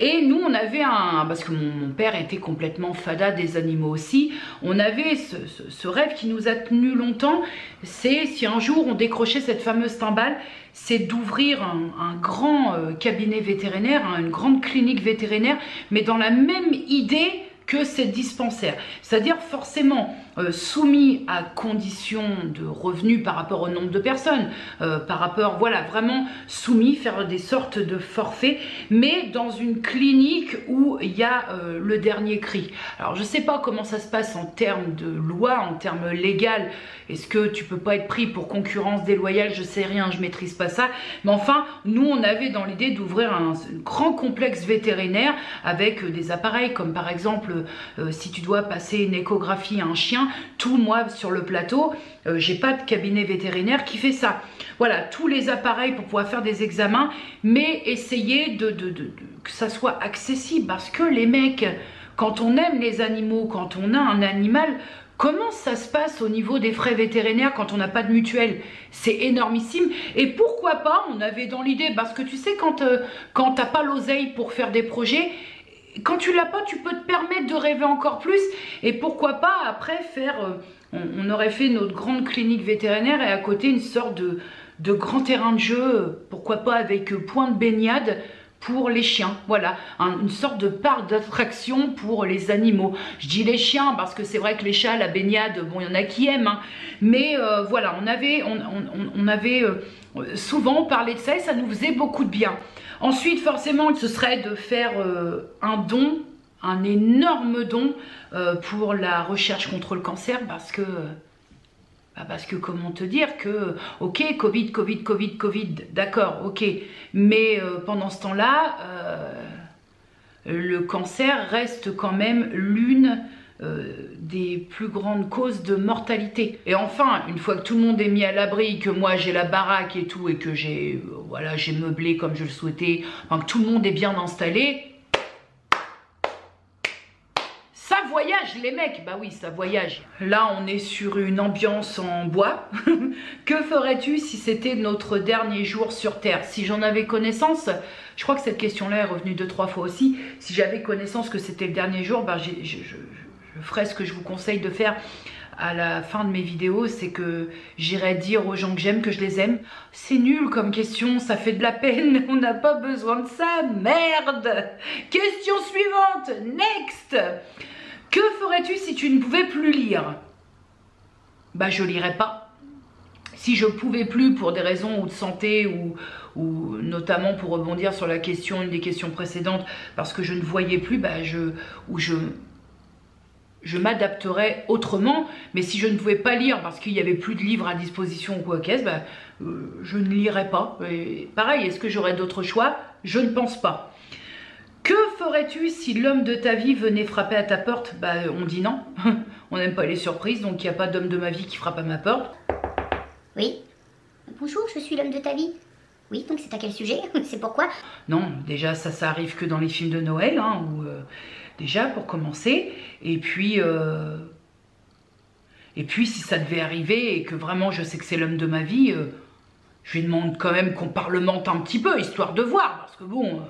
Et nous, on avait parce que mon père était complètement fada des animaux aussi, on avait ce rêve qui nous a tenu longtemps, c'est si un jour on décrochait cette fameuse timbale, c'est d'ouvrir un grand cabinet vétérinaire, une grande clinique vétérinaire, mais dans la même idée que ces dispensaires. C'est-à-dire forcément soumis à conditions de revenus par rapport au nombre de personnes, par rapport, voilà, vraiment soumis, faire des sortes de forfaits, mais dans une clinique où il y a le dernier cri. Alors je ne sais pas comment ça se passe en termes de loi, en termes légal. Est-ce que tu peux pas être pris pour concurrence déloyale? Je sais rien, je maîtrise pas ça. Mais enfin, nous on avait dans l'idée d'ouvrir un grand complexe vétérinaire avec des appareils comme par exemple si tu dois passer une échographie à un chien, tout moi sur le plateau, j'ai pas de cabinet vétérinaire qui fait ça. Voilà, tous les appareils pour pouvoir faire des examens, mais essayer que ça soit accessible parce que les mecs, quand on aime les animaux, quand on a un animal, comment ça se passe au niveau des frais vétérinaires quand on n'a pas de mutuelle? C'est énormissime. Et pourquoi pas, on avait dans l'idée, parce que tu sais, quand t'as pas l'oseille pour faire des projets, quand tu l'as pas, tu peux te permettre de rêver encore plus. Et pourquoi pas après faire, on aurait fait notre grande clinique vétérinaire et à côté une sorte de grand terrain de jeu, pourquoi pas avec point de baignade, pour les chiens, voilà, une sorte de parc d'attraction pour les animaux. Je dis les chiens parce que c'est vrai que les chats, la baignade, bon, il y en a qui aiment, hein, mais voilà, on avait souvent parlé de ça et ça nous faisait beaucoup de bien. Ensuite, forcément, ce serait de faire un don, un énorme don pour la recherche contre le cancer parce que comment te dire que, ok, Covid, d'accord, ok, mais pendant ce temps-là, le cancer reste quand même l'une des plus grandes causes de mortalité. Et enfin, une fois que tout le monde est mis à l'abri, que moi j'ai la baraque et tout, et que j'ai voilà, j'ai meublé comme je le souhaitais, enfin, que tout le monde est bien installé, ça voyage les mecs, bah oui ça voyage. Là on est sur une ambiance en bois. Que ferais-tu si c'était notre dernier jour sur Terre? Si j'en avais connaissance, je crois que cette question-là est revenue 2-3 fois aussi. Si j'avais connaissance que c'était le dernier jour, bah, je ferais ce que je vous conseille de faire à la fin de mes vidéos, c'est que j'irai dire aux gens que j'aime que je les aime. C'est nul comme question, ça fait de la peine, on n'a pas besoin de ça, merde. Question suivante, next. Que ferais-tu si tu ne pouvais plus lire? Bah je lirais pas. Si je pouvais plus pour des raisons ou de santé ou notamment pour rebondir sur la question, une des questions précédentes, parce que je ne voyais plus, bah je m'adapterais autrement. Mais si je ne pouvais pas lire parce qu'il n'y avait plus de livres à disposition ou quoi qu'est-ce, bah, je ne lirais pas. Et pareil, est-ce que j'aurais d'autres choix? Je ne pense pas. Que ferais-tu si l'homme de ta vie venait frapper à ta porte? Bah on dit non, on n'aime pas les surprises, donc il n'y a pas d'homme de ma vie qui frappe à ma porte. Oui. Bonjour, je suis l'homme de ta vie. Oui, donc c'est à quel sujet? C'est pourquoi? Non, déjà ça arrive que dans les films de Noël, hein, où, déjà pour commencer, et puis si ça devait arriver et que vraiment je sais que c'est l'homme de ma vie, je lui demande quand même qu'on parlemente un petit peu, histoire de voir, parce que bon...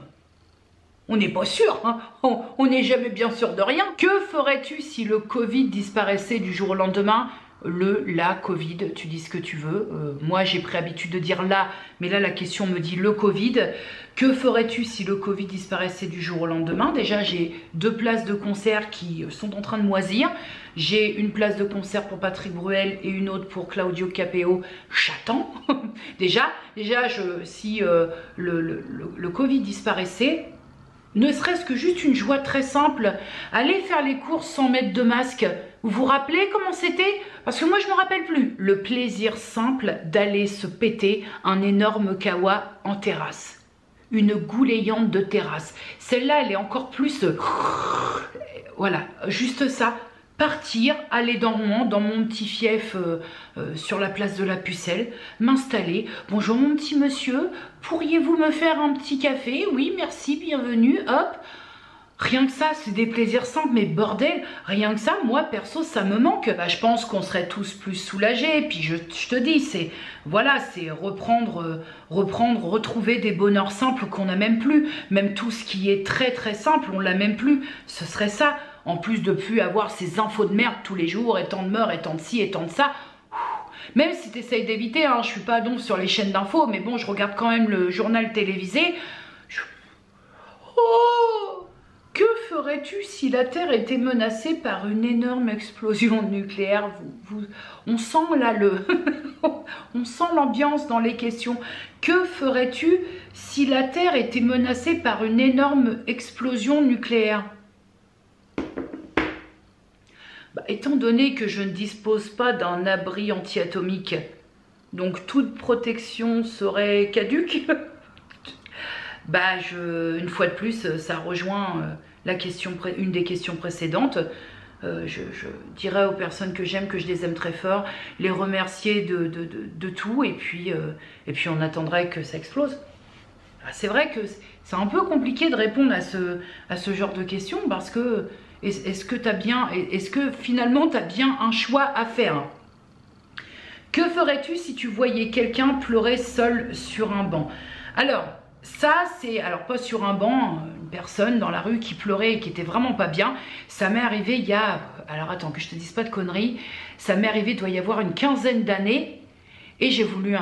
on n'est pas sûr, hein, on n'est jamais bien sûr de rien. Que ferais-tu si le Covid disparaissait du jour au lendemain? La Covid, tu dis ce que tu veux. Moi, j'ai pris l'habitude de dire là, mais là, la question me dit le Covid. Que ferais-tu si le Covid disparaissait du jour au lendemain? Déjà, j'ai 2 places de concert qui sont en train de moisir. J'ai une place de concert pour Patrick Bruel et une autre pour Claudio Capéo. J'attends. déjà, si le Covid disparaissait... ne serait-ce que juste une joie très simple, aller faire les courses sans mettre de masque. Vous vous rappelez comment c'était? Parce que moi je ne me rappelle plus. Le plaisir simple d'aller se péter un énorme kawa en terrasse. Une goulayante de terrasse. Celle-là elle est encore plus... voilà, juste ça. Partir, aller dans mon petit fief sur la place de la Pucelle, m'installer. Bonjour mon petit monsieur, pourriez-vous me faire un petit café? Oui, merci, bienvenue, hop. Rien que ça, c'est des plaisirs simples, mais bordel, rien que ça, moi perso, ça me manque. Bah, je pense qu'on serait tous plus soulagés. Et puis je te dis, c'est voilà, c'est retrouver des bonheurs simples qu'on n'a même plus. Même tout ce qui est très très simple, on l'a même plus. Ce serait ça. En plus de plus avoir ces infos de merde tous les jours, et tant de meurtres, et tant de ci, et tant de ça. Même si tu essayes d'éviter, hein, je suis pas donc sur les chaînes d'infos, mais bon, je regarde quand même le journal télévisé. Oh! Que ferais-tu si la Terre était menacée par une énorme explosion nucléaire? On sent là on sent l'ambiance dans les questions. Que ferais-tu si la Terre était menacée par une énorme explosion nucléaire? Bah, étant donné que je ne dispose pas d'un abri anti-atomique, donc toute protection serait caduque, bah une fois de plus, ça rejoint une des questions précédentes. Je dirais aux personnes que j'aime que je les aime très fort, les remercier de tout, et puis on attendrait que ça explose. C'est vrai que c'est un peu compliqué de répondre à ce genre de questions, parce que est-ce que finalement tu as bien un choix à faire? Que ferais-tu si tu voyais quelqu'un pleurer seul sur un banc? Alors, ça c'est, alors pas sur un banc, une personne dans la rue qui pleurait et qui était vraiment pas bien. Ça m'est arrivé il y a, alors attends que je te dise pas de conneries, ça m'est arrivé, il doit y avoir une 15aine d'années. Et j'ai voulu,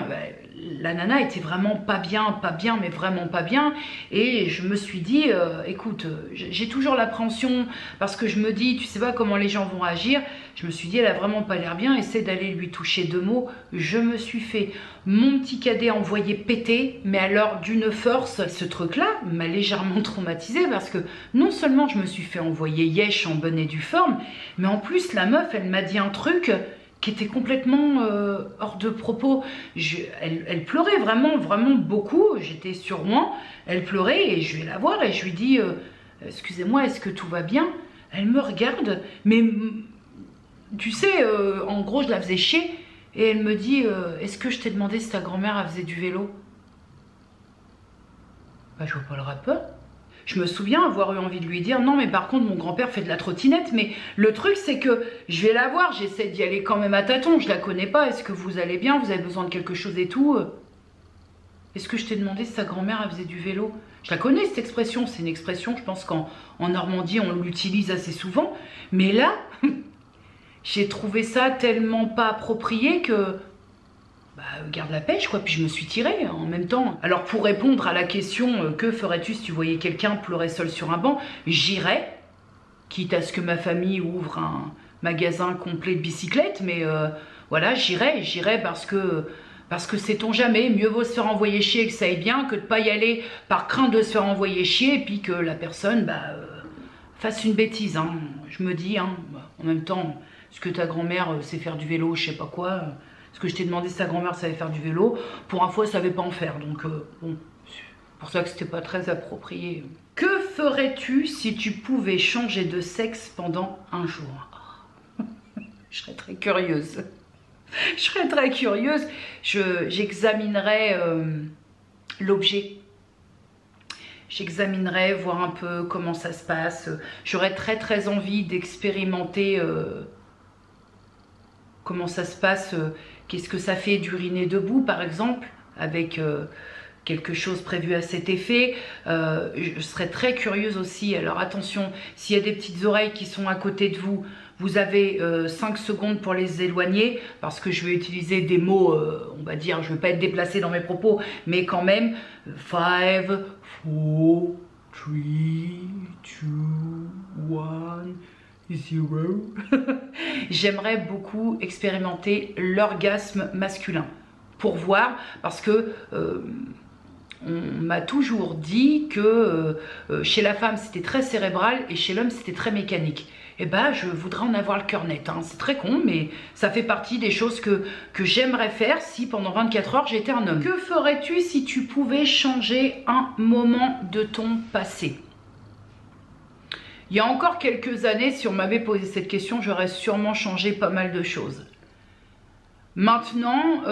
la nana était vraiment pas bien, mais vraiment pas bien. Et je me suis dit, écoute, j'ai toujours l'appréhension parce que je me dis, tu sais pas comment les gens vont agir. Je me suis dit, elle a vraiment pas l'air bien, essaie d'aller lui toucher 2 mots. Je me suis fait mon petit cadet envoyé péter, mais alors d'une force, ce truc-là m'a légèrement traumatisée parce que non seulement je me suis fait envoyer yesh en bonne et due forme, mais en plus la meuf, elle m'a dit un truc qui était complètement hors de propos. Elle pleurait vraiment, vraiment beaucoup. J'étais sur Rouen, elle pleurait et je vais la voir et je lui dis excusez-moi, est-ce que tout va bien? Elle me regarde, mais tu sais, en gros, je la faisais chier. Et elle me dit est-ce que je t'ai demandé si ta grand-mère elle faisait du vélo? Bah, je vois pas le rapport. Je me souviens avoir eu envie de lui dire non mais par contre mon grand-père fait de la trottinette, mais le truc c'est que je vais la voir, j'essaie d'y aller quand même à tâtons, je la connais pas, est-ce que vous allez bien, vous avez besoin de quelque chose et tout? Est-ce que je t'ai demandé si ta grand-mère elle faisait du vélo? Je la connais cette expression, c'est une expression je pense qu'en Normandie on l'utilise assez souvent, mais là j'ai trouvé ça tellement pas approprié que garde la pêche quoi, puis je me suis tirée en même temps. Alors pour répondre à la question que ferais-tu si tu voyais quelqu'un pleurer seul sur un banc, j'irais, quitte à ce que ma famille ouvre un magasin complet de bicyclettes, mais voilà, j'irais parce que sait-on jamais, mieux vaut se faire envoyer chier et que ça aille bien que de pas y aller par crainte de se faire envoyer chier et puis que la personne fasse une bêtise, hein. Je me dis, hein, en même temps, est-ce que ta grand-mère sait faire du vélo, je sais pas quoi. Parce que je t'ai demandé si ta grand-mère savait faire du vélo. Pour info, elle savait pas en faire. Donc, bon, c'est pour ça que c'était pas très approprié. Que ferais-tu si tu pouvais changer de sexe pendant un jour? Je serais très curieuse. Je serais très curieuse. J'examinerais l'objet. J'examinerais, voir un peu comment ça se passe. J'aurais très envie d'expérimenter comment ça se passe. Qu'est-ce que ça fait d'uriner debout, par exemple, avec quelque chose prévu à cet effet. Je serais très curieuse aussi. Alors attention, s'il y a des petites oreilles qui sont à côté de vous, vous avez 5 secondes pour les éloigner, parce que je vais utiliser des mots, on va dire, je ne vais pas être déplacée dans mes propos, mais quand même, 5, 4, 3, 2, 1... Zero. J'aimerais beaucoup expérimenter l'orgasme masculin pour voir, parce que on m'a toujours dit que chez la femme c'était très cérébral et chez l'homme c'était très mécanique. Et je voudrais en avoir le cœur net, hein. C'est très con, mais ça fait partie des choses que j'aimerais faire si pendant 24 heures j'étais un homme. Que ferais-tu si tu pouvais changer un moment de ton passé? Il y a encore quelques années, si on m'avait posé cette question, j'aurais sûrement changé pas mal de choses. Maintenant,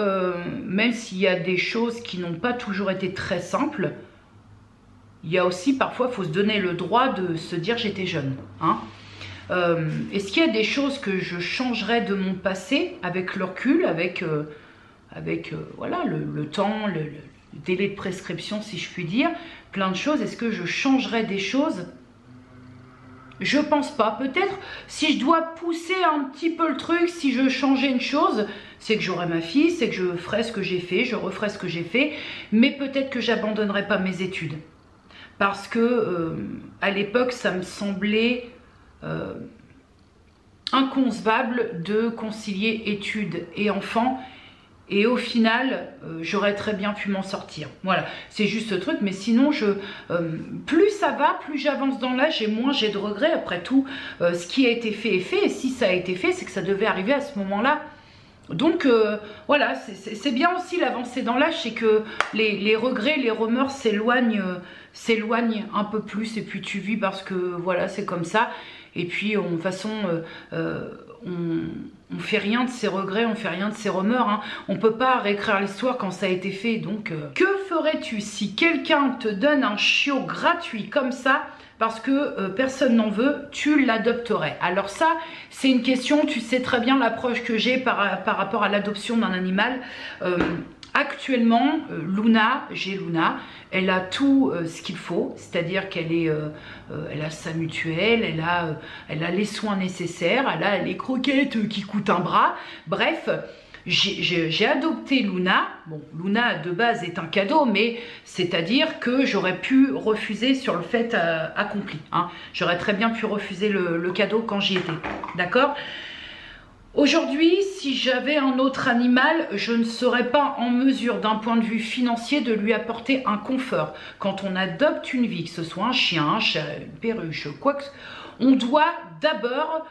même s'il y a des choses qui n'ont pas toujours été très simples, il y a aussi parfois, il faut se donner le droit de se dire j'étais jeune. Hein. Est-ce qu'il y a des choses que je changerais de mon passé avec le recul, avec voilà, le temps, le délai de prescription si je puis dire, plein de choses. Est-ce que je changerais des choses? Je pense pas. Peut-être si je dois pousser un petit peu le truc, si je changeais une chose, c'est que j'aurais ma fille, c'est que je ferais ce que j'ai fait, je referais ce que j'ai fait, mais peut-être que j'abandonnerais pas mes études. Parce que à l'époque, ça me semblait inconcevable de concilier études et enfants. Et au final, j'aurais très bien pu m'en sortir. Voilà, c'est juste ce truc. Mais sinon, plus ça va, plus j'avance dans l'âge et moins j'ai de regrets. Après tout, ce qui a été fait est fait. Et si ça a été fait, c'est que ça devait arriver à ce moment-là. Donc, voilà, c'est bien aussi l'avancée dans l'âge. C'est que les regrets, les remords s'éloignent un peu plus. Et puis tu vis parce que, voilà, c'est comme ça. Et puis, de toute façon... on fait rien de ses regrets, on fait rien de ses remords, hein. On peut pas réécrire l'histoire quand ça a été fait. Donc que ferais-tu si quelqu'un te donne un chiot gratuit comme ça parce que personne n'en veut, tu l'adopterais? Alors ça, c'est une question, tu sais très bien l'approche que j'ai par rapport à l'adoption d'un animal. Actuellement, Luna, elle a tout ce qu'il faut, c'est-à-dire qu'elle elle a sa mutuelle, elle a les soins nécessaires, elle a les croquettes qui coûtent un bras, bref, j'ai adopté Luna. Bon, Luna de base est un cadeau, mais c'est-à-dire que j'aurais pu refuser sur le fait accompli. Hein. J'aurais très bien pu refuser le cadeau quand j'y étais. D'accord ? Aujourd'hui, si j'avais un autre animal, je ne serais pas en mesure d'un point de vue financier de lui apporter un confort. Quand on adopte une vie, que ce soit un chien, un chat, une perruche, quoi que ce soit, on doit d'abord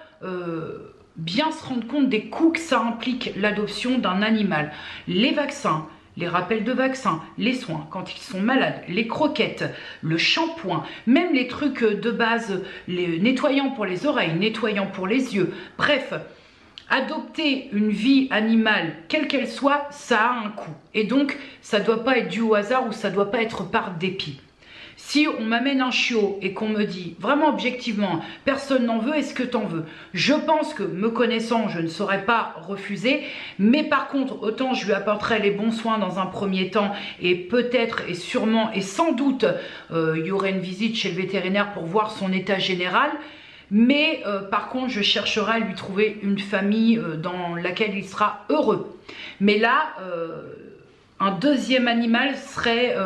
bien se rendre compte des coûts que ça implique l'adoption d'un animal. Les vaccins, les rappels de vaccins, les soins quand ils sont malades, les croquettes, le shampoing, même les trucs de base, les nettoyants pour les oreilles, nettoyants pour les yeux, bref, adopter une vie animale, quelle qu'elle soit, ça a un coût. Et donc, ça ne doit pas être dû au hasard ou ça ne doit pas être par dépit. Si on m'amène un chiot et qu'on me dit vraiment objectivement, personne n'en veut, est-ce que t'en veux? Je pense que, me connaissant, je ne saurais pas refuser. Mais par contre, autant je lui apporterai les bons soins dans un premier temps et peut-être et sûrement et sans doute, il y aurait une visite chez le vétérinaire pour voir son état général. Mais par contre, je chercherai à lui trouver une famille dans laquelle il sera heureux. Mais là, un deuxième animal serait...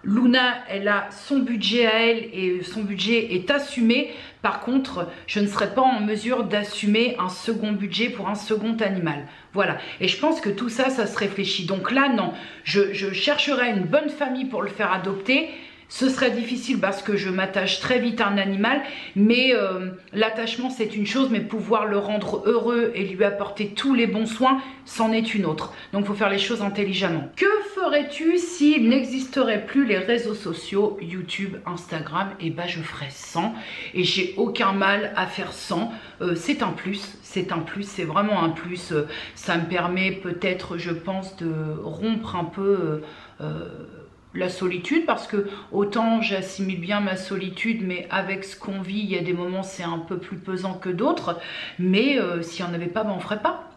Luna, elle a son budget à elle et son budget est assumé. Par contre, je ne serais pas en mesure d'assumer un second budget pour un second animal. Voilà. Et je pense que tout ça, ça se réfléchit. Donc là, non. Je chercherai une bonne famille pour le faire adopter. Ce serait difficile parce que je m'attache très vite à un animal, mais l'attachement c'est une chose, mais pouvoir le rendre heureux et lui apporter tous les bons soins, c'en est une autre. Donc il faut faire les choses intelligemment. Que ferais-tu s'il n'existerait plus les réseaux sociaux, YouTube, Instagram? Eh ben je ferais 100 et j'ai aucun mal à faire 100. C'est un plus, c'est vraiment un plus. Ça me permet peut-être, je pense, de rompre un peu... la solitude, parce que autant j'assimile bien ma solitude, mais avec ce qu'on vit, il y a des moments c'est un peu plus pesant que d'autres, mais s'il n'y en avait pas, ben on ferait pas.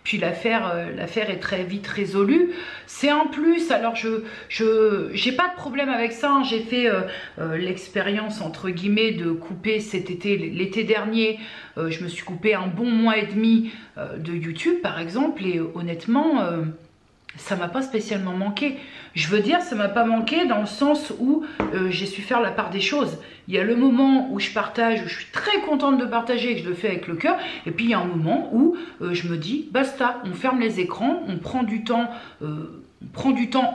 Puis l'affaire est très vite résolue. C'est un plus. Alors j'ai pas de problème avec ça, hein. J'ai fait l'expérience entre guillemets de couper cet été, l'été dernier, je me suis coupé un bon mois et demi de YouTube par exemple, et honnêtement ça m'a pas spécialement manqué. Je veux dire, ça m'a pas manqué dans le sens où j'ai su faire la part des choses. Il y a le moment où je partage, où je suis très contente de partager et que je le fais avec le cœur. Et puis il y a un moment où je me dis, basta, on ferme les écrans, on prend du temps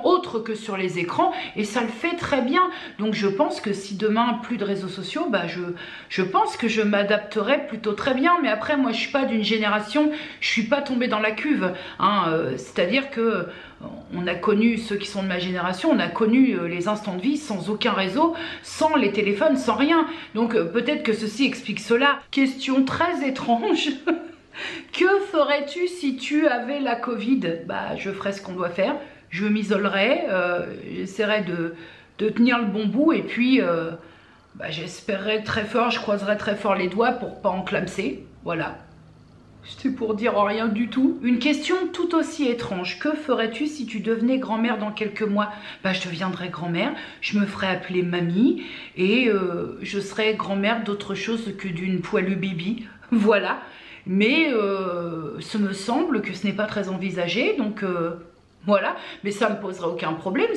autre que sur les écrans et ça le fait très bien. Donc je pense que si demain plus de réseaux sociaux, bah je pense que je m'adapterai plutôt très bien. Mais après moi je suis pas d'une génération, je suis pas tombée dans la cuve, hein. C'est-à-dire que on a connu, ceux qui sont de ma génération, on a connu les instants de vie sans aucun réseau, sans les téléphones, sans rien. Donc peut-être que ceci explique cela. Question très étrange. Que ferais-tu si tu avais la Covid? Bah je ferais ce qu'on doit faire. Je m'isolerais, j'essaierais de tenir le bon bout et puis bah, j'espérerais très fort, je croiserais très fort les doigts pour pas enclamser. Voilà. C'était pour dire rien du tout. Une question tout aussi étrange. Que ferais-tu si tu devenais grand-mère dans quelques mois? Bah, je deviendrais grand-mère, je me ferais appeler mamie et je serais grand-mère d'autre chose que d'une poilue bibi. Voilà. Mais ce me semble que ce n'est pas très envisagé, donc voilà. Mais ça ne me poserait aucun problème,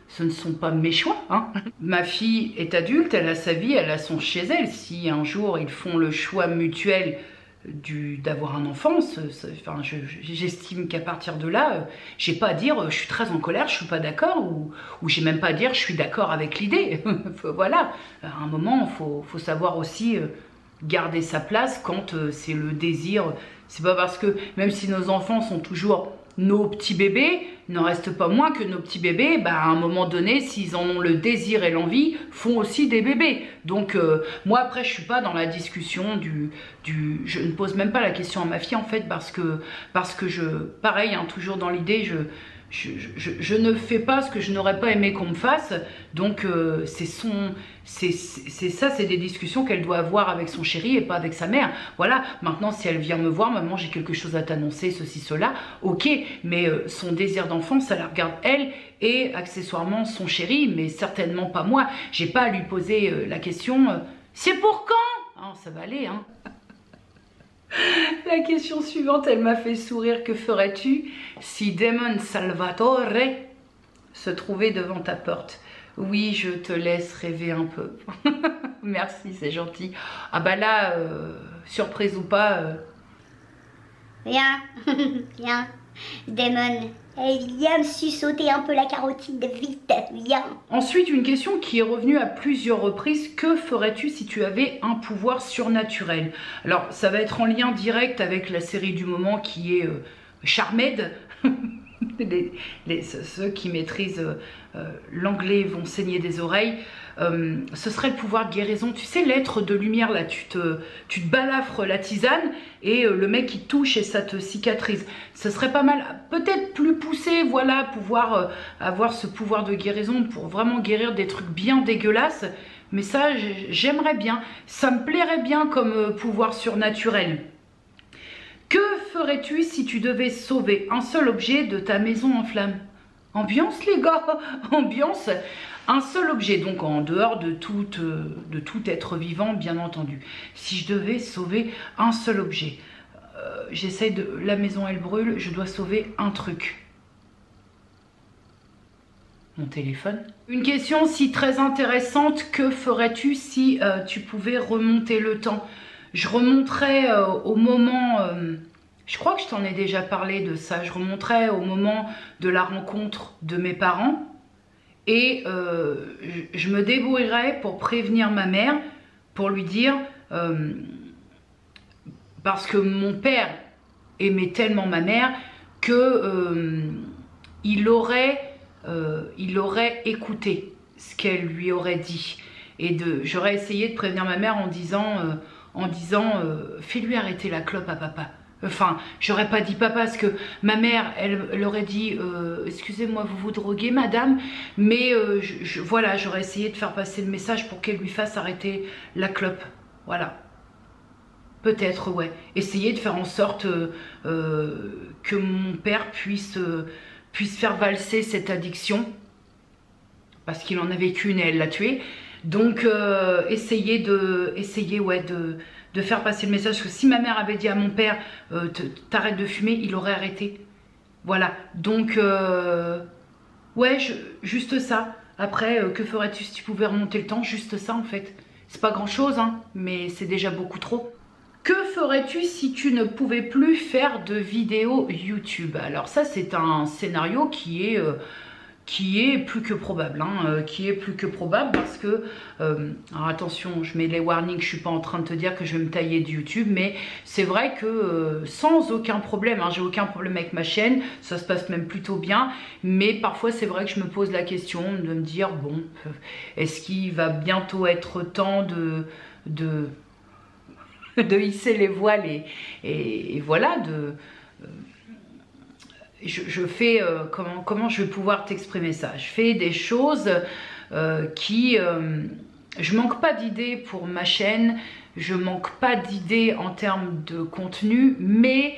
ce ne sont pas mes choix, hein. Ma fille est adulte, elle a sa vie, elle a son chez elle. Si un jour ils font le choix mutuel d'avoir un enfant, enfin, j'estime qu'à partir de là, j'ai pas à dire je suis très en colère, je suis pas d'accord, ou j'ai même pas à dire je suis d'accord avec l'idée. Voilà, à un moment, faut savoir aussi garder sa place quand c'est le désir. C'est pas parce que, même si nos enfants sont toujours nos petits bébés, il n'en reste pas moins que nos petits bébés, bah, à un moment donné, s'ils en ont le désir et l'envie, font aussi des bébés. Donc moi après je suis pas dans la discussion je ne pose même pas la question à ma fille en fait, parce que pareil, hein, toujours dans l'idée, je ne fais pas ce que je n'aurais pas aimé qu'on me fasse. Donc c'est des discussions qu'elle doit avoir avec son chéri et pas avec sa mère. Voilà, maintenant si elle vient me voir, maman j'ai quelque chose à t'annoncer, ceci, cela, ok, mais son désir d'enfant, ça la regarde elle et accessoirement son chéri, mais certainement pas moi. J'ai pas à lui poser la question, c'est pour quand? Oh, ça va aller, hein. La question suivante, elle m'a fait sourire. Que ferais-tu si Damon Salvatore se trouvait devant ta porte? Oui, je te laisse rêver un peu. Merci, c'est gentil. Ah bah là, surprise ou pas... Viens, viens, Damon. Viens me sucer un peu la carotide, vite, viens. Ensuite, une question qui est revenue à plusieurs reprises. Que ferais-tu si tu avais un pouvoir surnaturel? Alors, ça va être en lien direct avec la série du moment qui est Charmed. Ceux qui maîtrisent l'anglais vont saigner des oreilles. Ce serait le pouvoir de guérison. Tu sais, l'être de lumière, là, tu te balafres la tisane et le mec il touche et ça te cicatrise. Ce serait pas mal, peut-être plus poussé, voilà, pouvoir avoir ce pouvoir de guérison pour vraiment guérir des trucs bien dégueulasses. Mais ça, j'aimerais bien. Ça me plairait bien comme pouvoir surnaturel. Que ferais-tu si tu devais sauver un seul objet de ta maison en flammes? Ambiance les gars, ambiance. Un seul objet, donc en dehors de tout être vivant, bien entendu. Si je devais sauver un seul objet, j'essaie de... La maison elle brûle, je dois sauver un truc. Mon téléphone. Une question si très intéressante. Que ferais-tu si tu pouvais remonter le temps? Je remonterais au moment... je crois que je t'en ai déjà parlé de ça. Je remonterais au moment de la rencontre de mes parents. Et je me débrouillerais pour prévenir ma mère, pour lui dire... parce que mon père aimait tellement ma mère que il aurait écouté ce qu'elle lui aurait dit. Et j'aurais essayé de prévenir ma mère en disant fais-lui arrêter la clope à papa. Enfin, j'aurais pas dit papa parce que ma mère, elle aurait dit excusez-moi, vous vous droguez madame, mais voilà, j'aurais essayé de faire passer le message pour qu'elle lui fasse arrêter la clope. Voilà. Peut-être, ouais. Essayer de faire en sorte que mon père puisse faire valser cette addiction. Parce qu'il en a vécu une et elle l'a tuée. Donc, essayer ouais, de faire passer le message que si ma mère avait dit à mon père t'arrêtes de fumer, il aurait arrêté. Voilà. Donc, ouais, juste ça. Après, que ferais-tu si tu pouvais remonter le temps? Juste ça, en fait. C'est pas grand-chose, hein, mais c'est déjà beaucoup trop. Que ferais-tu si tu ne pouvais plus faire de vidéos YouTube? Alors ça, c'est un scénario qui est plus que probable, hein, qui est plus que probable parce que, alors attention, je mets les warnings, je suis pas en train de te dire que je vais me tailler de YouTube, mais c'est vrai que sans aucun problème, hein, j'ai aucun problème avec ma chaîne, ça se passe même plutôt bien, mais parfois c'est vrai que je me pose la question de me dire, bon, est-ce qu'il va bientôt être temps de hisser les voiles et voilà, je fais, comment je vais pouvoir t'exprimer ça? Je fais des choses je manque pas d'idées pour ma chaîne, je manque pas d'idées en termes de contenu, mais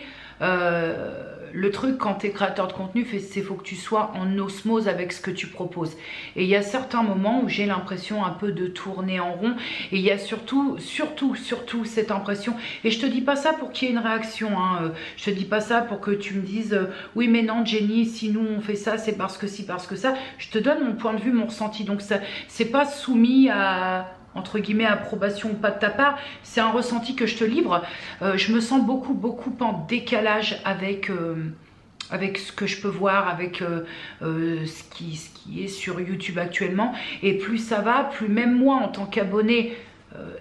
le truc quand tu es créateur de contenu, c'est faut que tu sois en osmose avec ce que tu proposes. Et il y a certains moments où j'ai l'impression un peu de tourner en rond. Et il y a surtout cette impression. Et je te dis pas ça pour qu'il y ait une réaction. Hein. Je te dis pas ça pour que tu me dises oui mais non Jenny, si nous on fait ça, c'est parce que si, parce que ça. Je te donne mon point de vue, mon ressenti. Donc ça, c'est pas soumis à... entre guillemets approbation ou pas de ta part, c'est un ressenti que je te livre. Je me sens beaucoup en décalage avec ce que je peux voir, avec ce qui est sur YouTube actuellement. Et plus ça va, plus même moi en tant qu'abonné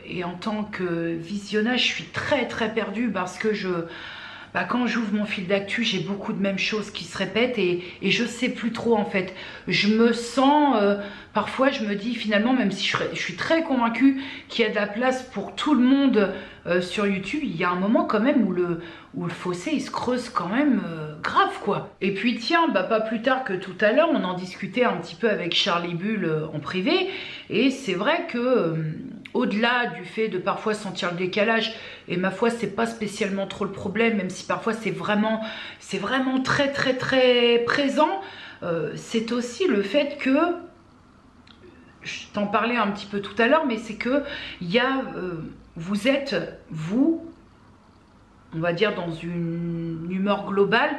et en tant que visionnage, je suis très perdue parce que quand j'ouvre mon fil d'actu, j'ai beaucoup de mêmes choses qui se répètent et je sais plus trop en fait. Je me sens, parfois je me dis finalement, même si je suis très convaincue qu'il y a de la place pour tout le monde sur YouTube, il y a un moment quand même où le fossé il se creuse quand même grave quoi. Et puis tiens, pas plus tard que tout à l'heure, on en discutait un petit peu avec Charlie Bull en privé et c'est vrai que... au-delà du fait de parfois sentir le décalage, et ma foi c'est pas spécialement trop le problème, même si parfois c'est vraiment très présent, c'est aussi le fait que, je t'en parlais un petit peu tout à l'heure, mais c'est que il y a, vous êtes, vous, on va dire dans une humeur globale,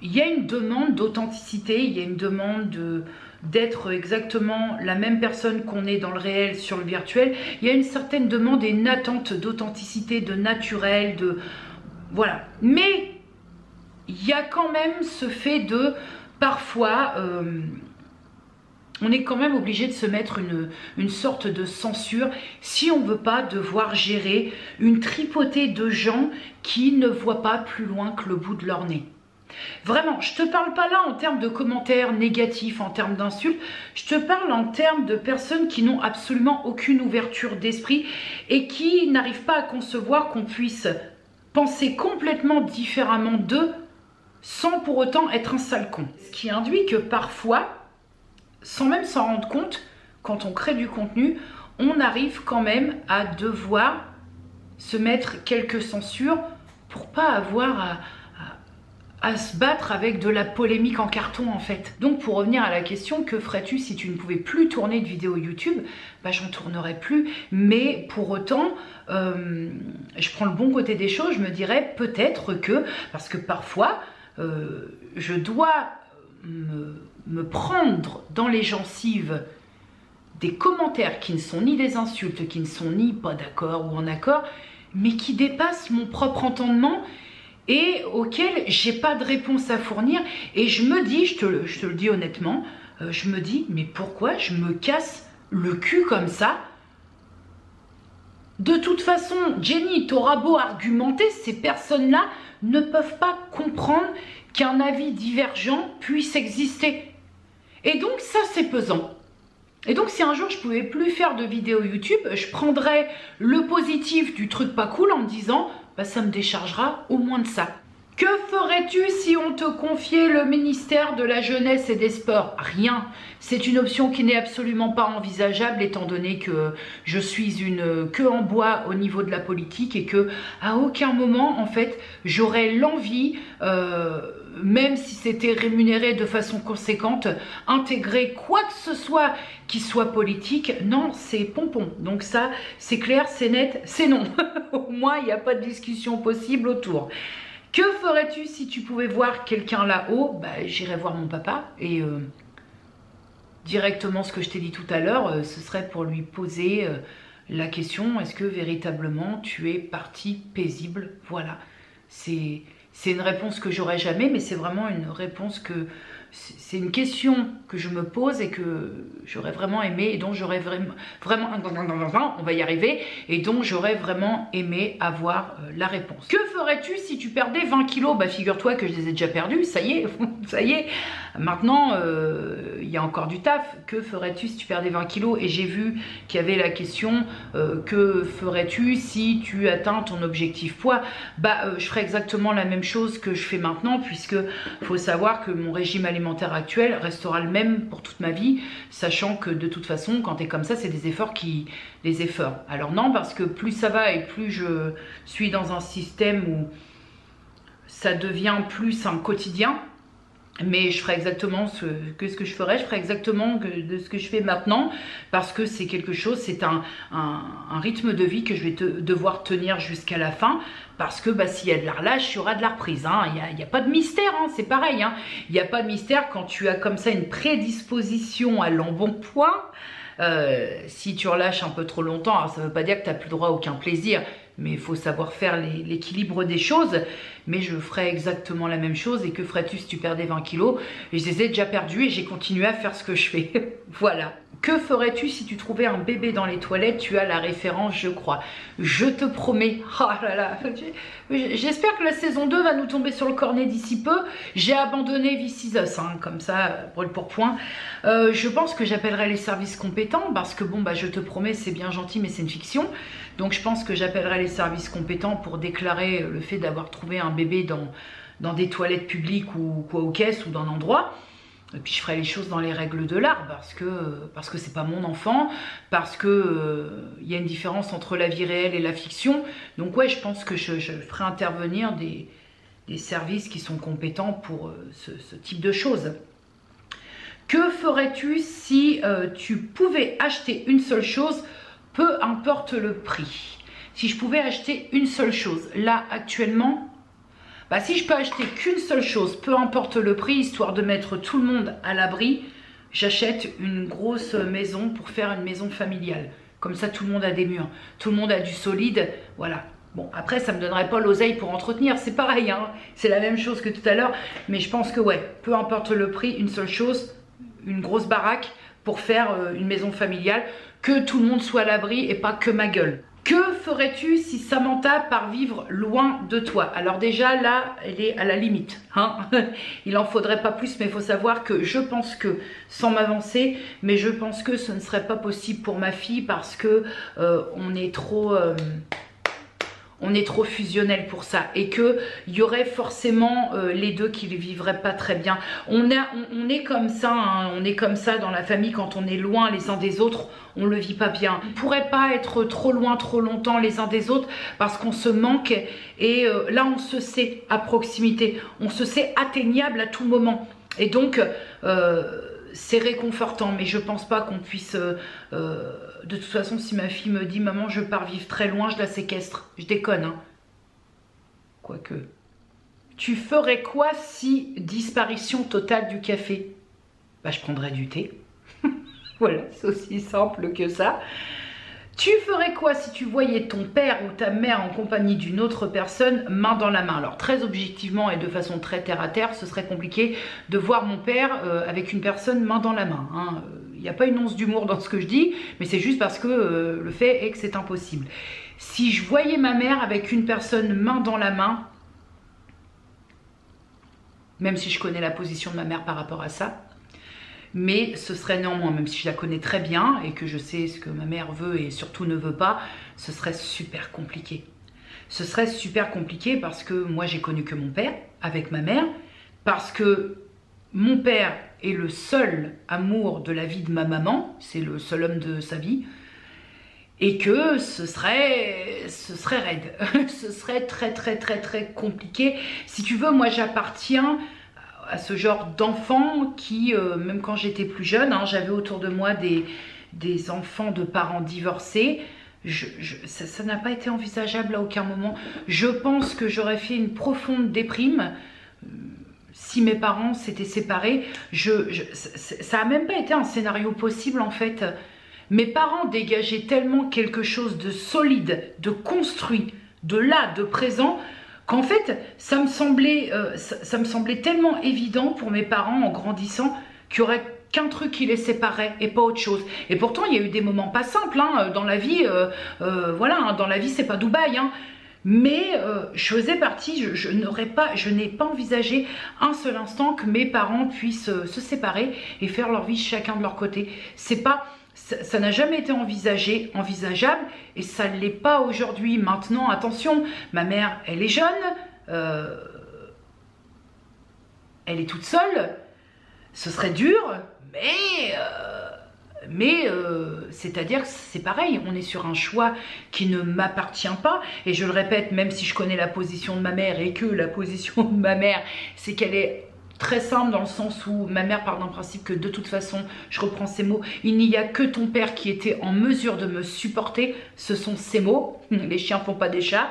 il y a une demande d'authenticité, il y a une demande d'être exactement la même personne qu'on est dans le réel sur le virtuel. Il y a une certaine demande et une attente d'authenticité, de naturel, de... Voilà. Mais il y a quand même ce fait de... Parfois, on est quand même obligé de se mettre une sorte de censure si on ne veut pas devoir gérer une tripotée de gens qui ne voient pas plus loin que le bout de leur nez. Vraiment, je te parle pas là en termes de commentaires négatifs, en termes d'insultes, je te parle en termes de personnes qui n'ont absolument aucune ouverture d'esprit et qui n'arrivent pas à concevoir qu'on puisse penser complètement différemment d'eux sans pour autant être un sale con. Ce qui induit que parfois, sans même s'en rendre compte, quand on crée du contenu, on arrive quand même à devoir se mettre quelques censures pour pas avoir à se battre avec de la polémique en carton en fait. Donc pour revenir à la question, que ferais-tu si tu ne pouvais plus tourner de vidéos YouTube? Bah j'en tournerais plus, mais pour autant, je prends le bon côté des choses, je me dirais peut-être que, parce que parfois, je dois me prendre dans les gencives des commentaires qui ne sont ni des insultes, qui ne sont ni pas d'accord ou en accord, mais qui dépassent mon propre entendement et auxquels j'ai pas de réponse à fournir. Et je me dis, je te le dis honnêtement, je me dis, mais pourquoi je me casse le cul comme ça? De toute façon, Jenny, t'auras beau argumenter, ces personnes-là ne peuvent pas comprendre qu'un avis divergent puisse exister. Et donc ça, c'est pesant. Et donc si un jour je pouvais plus faire de vidéos YouTube, je prendrais le positif du truc pas cool en me disant, bah ça me déchargera au moins de ça. Que ferais-tu si on te confiait le ministère de la Jeunesse et des Sports? Rien. C'est une option qui n'est absolument pas envisageable étant donné que je suis une queue en bois au niveau de la politique et que à aucun moment en fait j'aurais l'envie, même si c'était rémunéré de façon conséquente, intégrer quoi que ce soit qui soit politique. Non, c'est pompon. Donc ça, c'est clair, c'est net, c'est non. Au moins, il n'y a pas de discussion possible autour. Que ferais-tu si tu pouvais voir quelqu'un là-haut? Bah, j'irais voir mon papa et directement ce que je t'ai dit tout à l'heure, ce serait pour lui poser la question, est-ce que véritablement tu es parti paisible? Voilà, c'est une réponse que j'aurai jamais, mais c'est vraiment une réponse que... C'est une question que je me pose et que j'aurais vraiment aimé et dont j'aurais vraiment, on va y arriver, et dont j'aurais vraiment aimé avoir la réponse. Que ferais-tu si tu perdais 20 kilos? Bah figure-toi que je les ai déjà perdus, ça y est, ça y est. Maintenant, il y a encore du taf. Que ferais-tu si tu perdais 20 kilos? Et j'ai vu qu'il y avait la question, que ferais-tu si tu atteins ton objectif poids? Bah je ferais exactement la même chose que je fais maintenant, puisque faut savoir que mon régime alimentaire actuel restera le même pour toute ma vie, sachant que de toute façon quand tu es comme ça, c'est des efforts qui... des efforts. Alors non, parce que plus ça va et plus je suis dans un système où ça devient plus un quotidien, mais je ferai exactement ce que je ferais, je ferai exactement de ce que je fais maintenant, parce que c'est quelque chose, c'est un rythme de vie que je vais devoir tenir jusqu'à la fin, parce que bah, s'il y a de la relâche, il y aura de la reprise, hein. Il n'y a pas de mystère, hein. C'est pareil, hein. Il n'y a pas de mystère quand tu as comme ça une prédisposition à l'embonpoint. Si tu relâches un peu trop longtemps, alors ça ne veut pas dire que tu n'as plus droit à aucun plaisir, mais il faut savoir faire l'équilibre des choses. Mais je ferais exactement la même chose. Et que ferais-tu si tu perdais 20 kilos? Et je les ai déjà perdus et j'ai continué à faire ce que je fais. Voilà. Que ferais-tu si tu trouvais un bébé dans les toilettes? Tu as la référence, je crois. Je te promets. Oh là là. J'espère que la saison 2 va nous tomber sur le cornet d'ici peu. J'ai abandonné This Is Us, hein, comme ça, brûle pour point. Je pense que j'appellerai les services compétents parce que bon, bah, je te promets, c'est bien gentil, mais c'est une fiction. Donc je pense que j'appellerai les services compétents pour déclarer le fait d'avoir trouvé un bébé dans des toilettes publiques ou quoi, aux caisses ou dans un endroit. Et puis je ferai les choses dans les règles de l'art parce que c'est pas mon enfant, parce que y a une différence entre la vie réelle et la fiction. Donc ouais, je pense que je ferai intervenir des services qui sont compétents pour ce type de choses. Que ferais-tu si tu pouvais acheter une seule chose, peu importe le prix? si je pouvais acheter une seule chose, là actuellement, bah, si je peux acheter qu'une seule chose, peu importe le prix, histoire de mettre tout le monde à l'abri, j'achète une grosse maison pour faire une maison familiale. Comme ça, tout le monde a des murs, tout le monde a du solide, voilà. Bon, après, ça ne me donnerait pas l'oseille pour entretenir, c'est pareil, hein, c'est la même chose que tout à l'heure, mais je pense que ouais, peu importe le prix, une seule chose, une grosse baraque pour faire une maison familiale, que tout le monde soit à l'abri et pas que ma gueule. Que ferais-tu si Samantha part vivre loin de toi? Alors déjà là, elle est à la limite, hein. Il en faudrait pas plus, mais il faut savoir que je pense que, sans m'avancer, mais je pense que ce ne serait pas possible pour ma fille parce que on est trop fusionnel pour ça et que il y aurait forcément les deux qui ne vivraient pas très bien. On est comme ça, hein, on est comme ça dans la famille quand on est loin les uns des autres, on le vit pas bien. On ne pourrait pas être trop loin trop longtemps les uns des autres parce qu'on se manque et là on se sait à proximité, on se sait atteignable à tout moment et donc c'est réconfortant, mais je pense pas qu'on puisse de toute façon, si ma fille me dit « Maman, je pars vivre très loin, je la séquestre », je déconne, hein. Quoique. Tu ferais quoi si disparition totale du café? Bah, je prendrais du thé. Voilà, c'est aussi simple que ça. Tu ferais quoi si tu voyais ton père ou ta mère en compagnie d'une autre personne main dans la main? Alors très objectivement et de façon très terre à terre, ce serait compliqué de voir mon père avec une personne main dans la main, hein. Il n'y a pas une once d'humour dans ce que je dis, mais c'est juste parce que le fait est que c'est impossible. Si je voyais ma mère avec une personne main dans la main, même si je connais la position de ma mère par rapport à ça, mais ce serait néanmoins, même si je la connais très bien et que je sais ce que ma mère veut et surtout ne veut pas, ce serait super compliqué. Ce serait super compliqué parce que moi j'ai connu que mon père avec ma mère, parce que mon père est le seul amour de la vie de ma maman, c'est le seul homme de sa vie, et que ce serait raide, ce serait très compliqué. Si tu veux, moi j'appartiens à ce genre d'enfants qui, même quand j'étais plus jeune, hein, j'avais autour de moi des enfants de parents divorcés. Ça n'a pas été envisageable à aucun moment. Je pense que j'aurais fait une profonde déprime si mes parents s'étaient séparés. Ça n'a même pas été un scénario possible en fait. Mes parents dégageaient tellement quelque chose de solide, de construit, de là, de présent, qu'en fait, ça me semblait tellement évident pour mes parents en grandissant qu'il n'y aurait qu'un truc qui les séparait et pas autre chose. Et pourtant, il y a eu des moments pas simples hein, dans la vie. Voilà, hein, dans la vie, c'est pas Dubaï. Hein. Mais je faisais partie, je n'ai pas envisagé un seul instant que mes parents puissent se séparer et faire leur vie chacun de leur côté. C'est pas... Ça n'a jamais été envisageable et ça ne l'est pas aujourd'hui. Maintenant, attention, ma mère, elle est jeune, elle est toute seule, ce serait dur, mais c'est-à-dire que c'est pareil, on est sur un choix qui ne m'appartient pas. Et je le répète, même si je connais la position de ma mère et que la position de ma mère, c'est qu'elle est très simple dans le sens où ma mère part d'un principe que de toute façon, je reprends ces mots, il n'y a que ton père qui était en mesure de me supporter, ce sont ces mots, les chiens font pas des chats,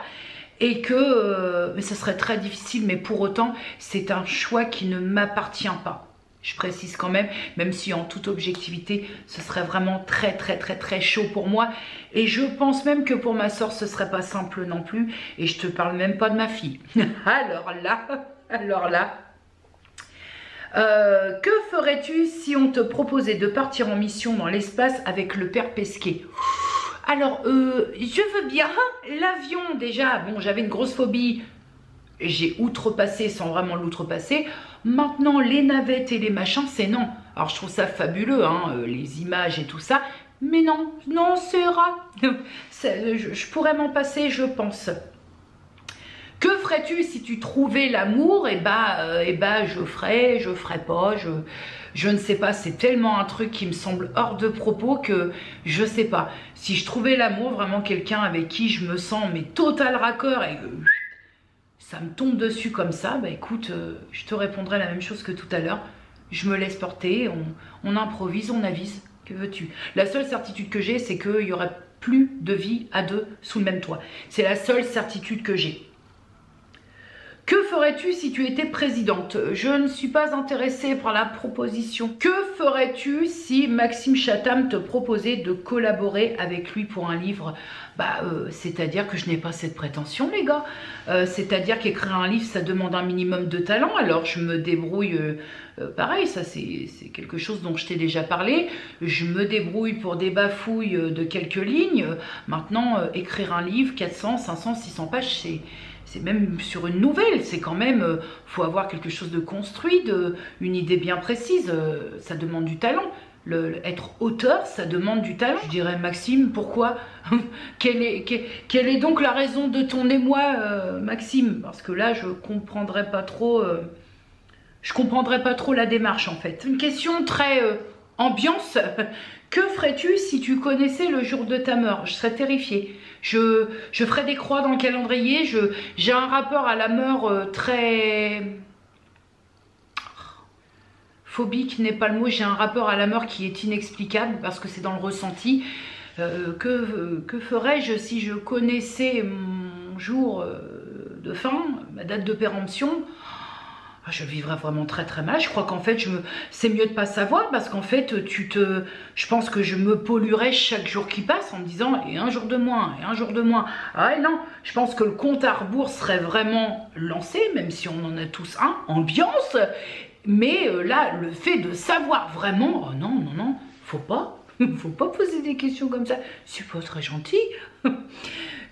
et que mais ce serait très difficile, mais pour autant, c'est un choix qui ne m'appartient pas. Je précise quand même si en toute objectivité, ce serait vraiment très chaud pour moi. Et je pense même que pour ma soeur, ce serait pas simple non plus. Et je te parle même pas de ma fille. Alors là... que ferais-tu si on te proposait de partir en mission dans l'espace avec le père Pesquet? Alors, je veux bien. L'avion, déjà, bon, j'avais une grosse phobie. J'ai outrepassé sans vraiment l'outrepasser. Maintenant, les navettes et les machins, c'est non. Alors, je trouve ça fabuleux, hein, les images et tout ça. Mais non, c'est rare. Je pourrais m'en passer, je pense. Que ferais-tu si tu trouvais l'amour? Eh ben, je ferais pas, je ne sais pas, c'est tellement un truc qui me semble hors de propos que je sais pas. Si je trouvais l'amour, vraiment quelqu'un avec qui je me sens mais total raccord et que ça me tombe dessus comme ça, bah écoute, je te répondrai la même chose que tout à l'heure. Je me laisse porter, on improvise, on avise, que veux-tu? La seule certitude que j'ai, c'est qu'il y aurait plus de vie à deux sous le même toit. C'est la seule certitude que j'ai. Que ferais-tu si tu étais présidente? Je ne suis pas intéressée par la proposition. Que ferais-tu si Maxime Chatham te proposait de collaborer avec lui pour un livre? C'est-à-dire que je n'ai pas cette prétention, les gars. C'est-à-dire qu'écrire un livre, ça demande un minimum de talent. Alors, je me débrouille... pareil, ça c'est quelque chose dont je t'ai déjà parlé. Je me débrouille pour des bafouilles de quelques lignes. Maintenant, écrire un livre, 400, 500, 600 pages, c'est même sur une nouvelle, c'est quand même, faut avoir quelque chose de construit, une idée bien précise, ça demande du talent. Être auteur, ça demande du talent. Je dirais, Maxime, pourquoi? quelle est donc la raison de ton émoi, Maxime? Parce que là, je comprendrais pas trop la démarche, en fait. Une question très ambiance. Que ferais-tu si tu connaissais le jour de ta mort? Je serais terrifiée. Je ferais des croix dans le calendrier. J'ai un rapport à la mort très... Phobique n'est pas le mot. J'ai un rapport à la mort qui est inexplicable parce que c'est dans le ressenti. Que ferais-je si je connaissais mon jour de fin, ma date de péremption? Je vivrais vraiment très très mal. Je crois qu'en fait, c'est mieux de pas savoir parce qu'en fait, je pense que je me polluerais chaque jour qui passe en me disant et un jour de moins, et un jour de moins. Ah ouais, non, je pense que le compte à rebours serait vraiment lancé, même si on en a tous un, ambiance. Mais là, le fait de savoir vraiment, oh non, non, non, faut pas poser des questions comme ça. C'est pas très gentil.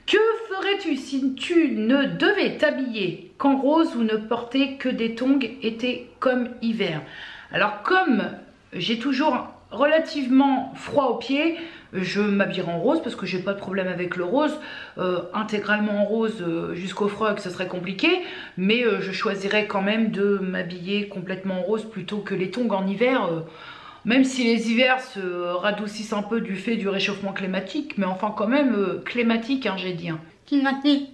Que ferais-tu si tu ne devais t'habiller qu'en rose ou ne porter que des tongs été comme hiver? Alors comme j'ai toujours relativement froid aux pieds, je m'habillerai en rose parce que j'ai pas de problème avec le rose. Intégralement en rose jusqu'au froid, ce serait compliqué, mais je choisirais quand même de m'habiller complètement en rose plutôt que les tongs en hiver. Même si les hivers se radoucissent un peu du fait du réchauffement climatique, mais enfin quand même climatique, hein, j'ai dit. Hein. Climatique.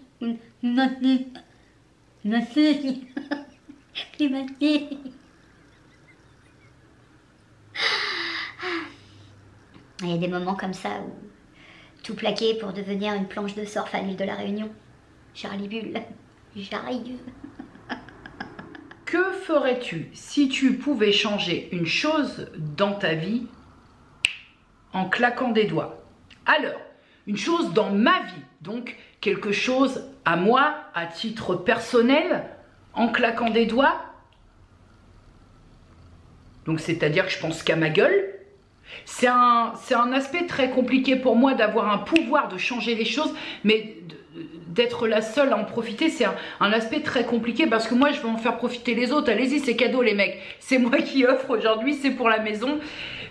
Il y a des moments comme ça où tout plaquer pour devenir une planche de surf à l'île de la Réunion. Charlie Bull, j'arrive. Que ferais-tu si tu pouvais changer une chose dans ta vie en claquant des doigts? Alors, une chose dans ma vie, donc quelque chose à moi, à titre personnel, en claquant des doigts. Donc c'est-à-dire que je pense qu'à ma gueule. C'est un aspect très compliqué pour moi d'avoir un pouvoir de changer les choses, mais d'être la seule à en profiter, c'est un aspect très compliqué parce que moi je vais en faire profiter les autres. Allez-y, c'est cadeau les mecs, c'est moi qui offre aujourd'hui, c'est pour la maison.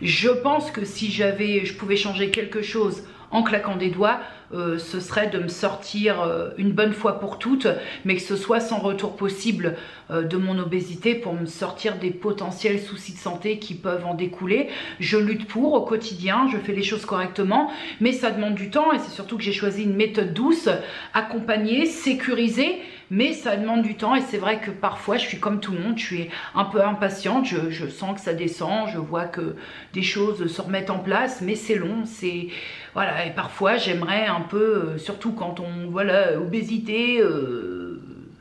Je pense que si je pouvais changer quelque chose en claquant des doigts, ce serait de me sortir une bonne fois pour toutes, mais que ce soit sans retour possible de mon obésité, pour me sortir des potentiels soucis de santé qui peuvent en découler. Je lutte pour au quotidien, je fais les choses correctement, mais ça demande du temps et c'est surtout que j'ai choisi une méthode douce, accompagnée, sécurisée, mais ça demande du temps et c'est vrai que parfois je suis comme tout le monde, je suis un peu impatiente, je sens que ça descend, je vois que des choses se remettent en place, mais c'est long, c'est... Voilà, et parfois j'aimerais un peu, surtout quand on voit l'obésité,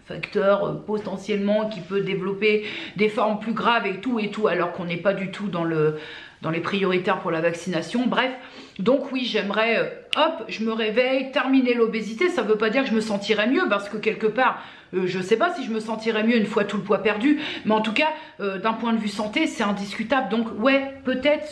facteur potentiellement qui peut développer des formes plus graves et tout, alors qu'on n'est pas du tout dans les prioritaires pour la vaccination. Bref, donc oui, j'aimerais, hop, je me réveille, terminer l'obésité. Ça ne veut pas dire que je me sentirais mieux, parce que quelque part, je ne sais pas si je me sentirais mieux une fois tout le poids perdu, mais en tout cas, d'un point de vue santé, c'est indiscutable. Donc ouais, peut-être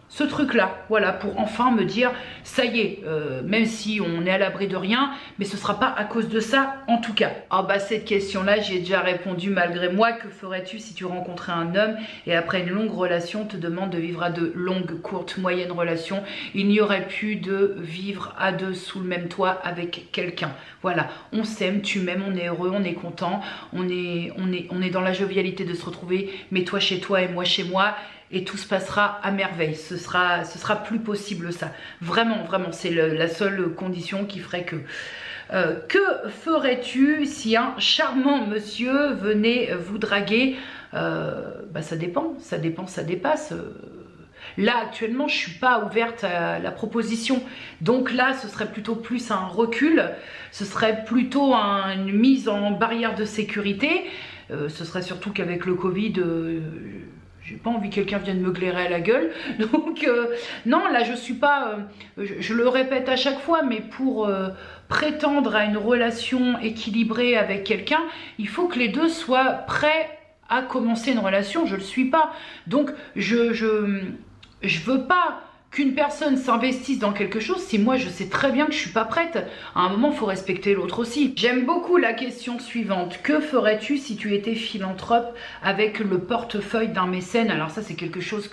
ce truc-là, voilà, pour enfin me dire, ça y est, même si on est à l'abri de rien, mais ce sera pas à cause de ça, en tout cas. Ah bah cette question-là, j'ai déjà répondu malgré moi. Que ferais-tu si tu rencontrais un homme et après une longue relation te demande de vivre à deux? Longue, courte, moyenne relation, il n'y aurait plus de vivre à deux sous le même toit avec quelqu'un. Voilà, on s'aime, tu m'aimes, on est heureux, on est content, on est dans la jovialité de se retrouver, mais toi chez toi et moi chez moi, et tout se passera à merveille. Ce sera plus possible ça. Vraiment, vraiment, c'est la seule condition qui ferait que... que ferais-tu si un charmant monsieur venait vous draguer? Bah ça dépend, ça dépasse. Là, actuellement, je suis pas ouverte à la proposition. Donc là, ce serait plutôt plus un recul. Ce serait plutôt une mise en barrière de sécurité. Ce serait surtout qu'avec le Covid... j'ai pas envie que quelqu'un vienne me glairer à la gueule. Donc, non, là, je suis pas... je le répète à chaque fois, mais pour prétendre à une relation équilibrée avec quelqu'un, il faut que les deux soient prêts à commencer une relation. Je le suis pas. Donc, je veux pas qu'une personne s'investisse dans quelque chose si moi je sais très bien que je suis pas prête. À un moment, il faut respecter l'autre aussi. J'aime beaucoup la question suivante. Que ferais-tu si tu étais philanthrope avec le portefeuille d'un mécène? Alors ça, c'est quelque chose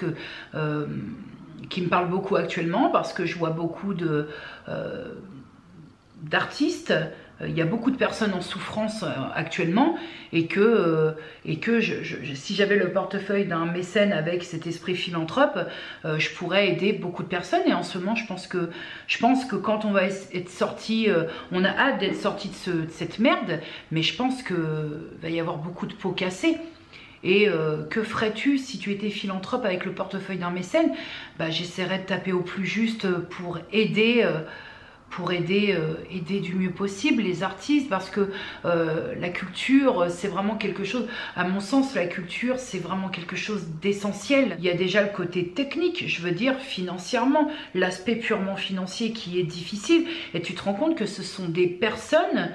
qui me parle beaucoup actuellement parce que je vois beaucoup d'artistes. Il y a beaucoup de personnes en souffrance actuellement et que si j'avais le portefeuille d'un mécène avec cet esprit philanthrope, je pourrais aider beaucoup de personnes. Et en ce moment, je pense que quand on va être sorti, on a hâte d'être sorti de cette merde, mais je pense que va y avoir beaucoup de pots cassés. Et que ferais-tu si tu étais philanthrope avec le portefeuille d'un mécène? J'essaierais de taper au plus juste pour aider du mieux possible les artistes, parce que la culture, c'est vraiment quelque chose, à mon sens, la culture, c'est vraiment quelque chose d'essentiel. Il y a déjà le côté technique, je veux dire, financièrement, l'aspect purement financier qui est difficile, et tu te rends compte que ce sont des personnes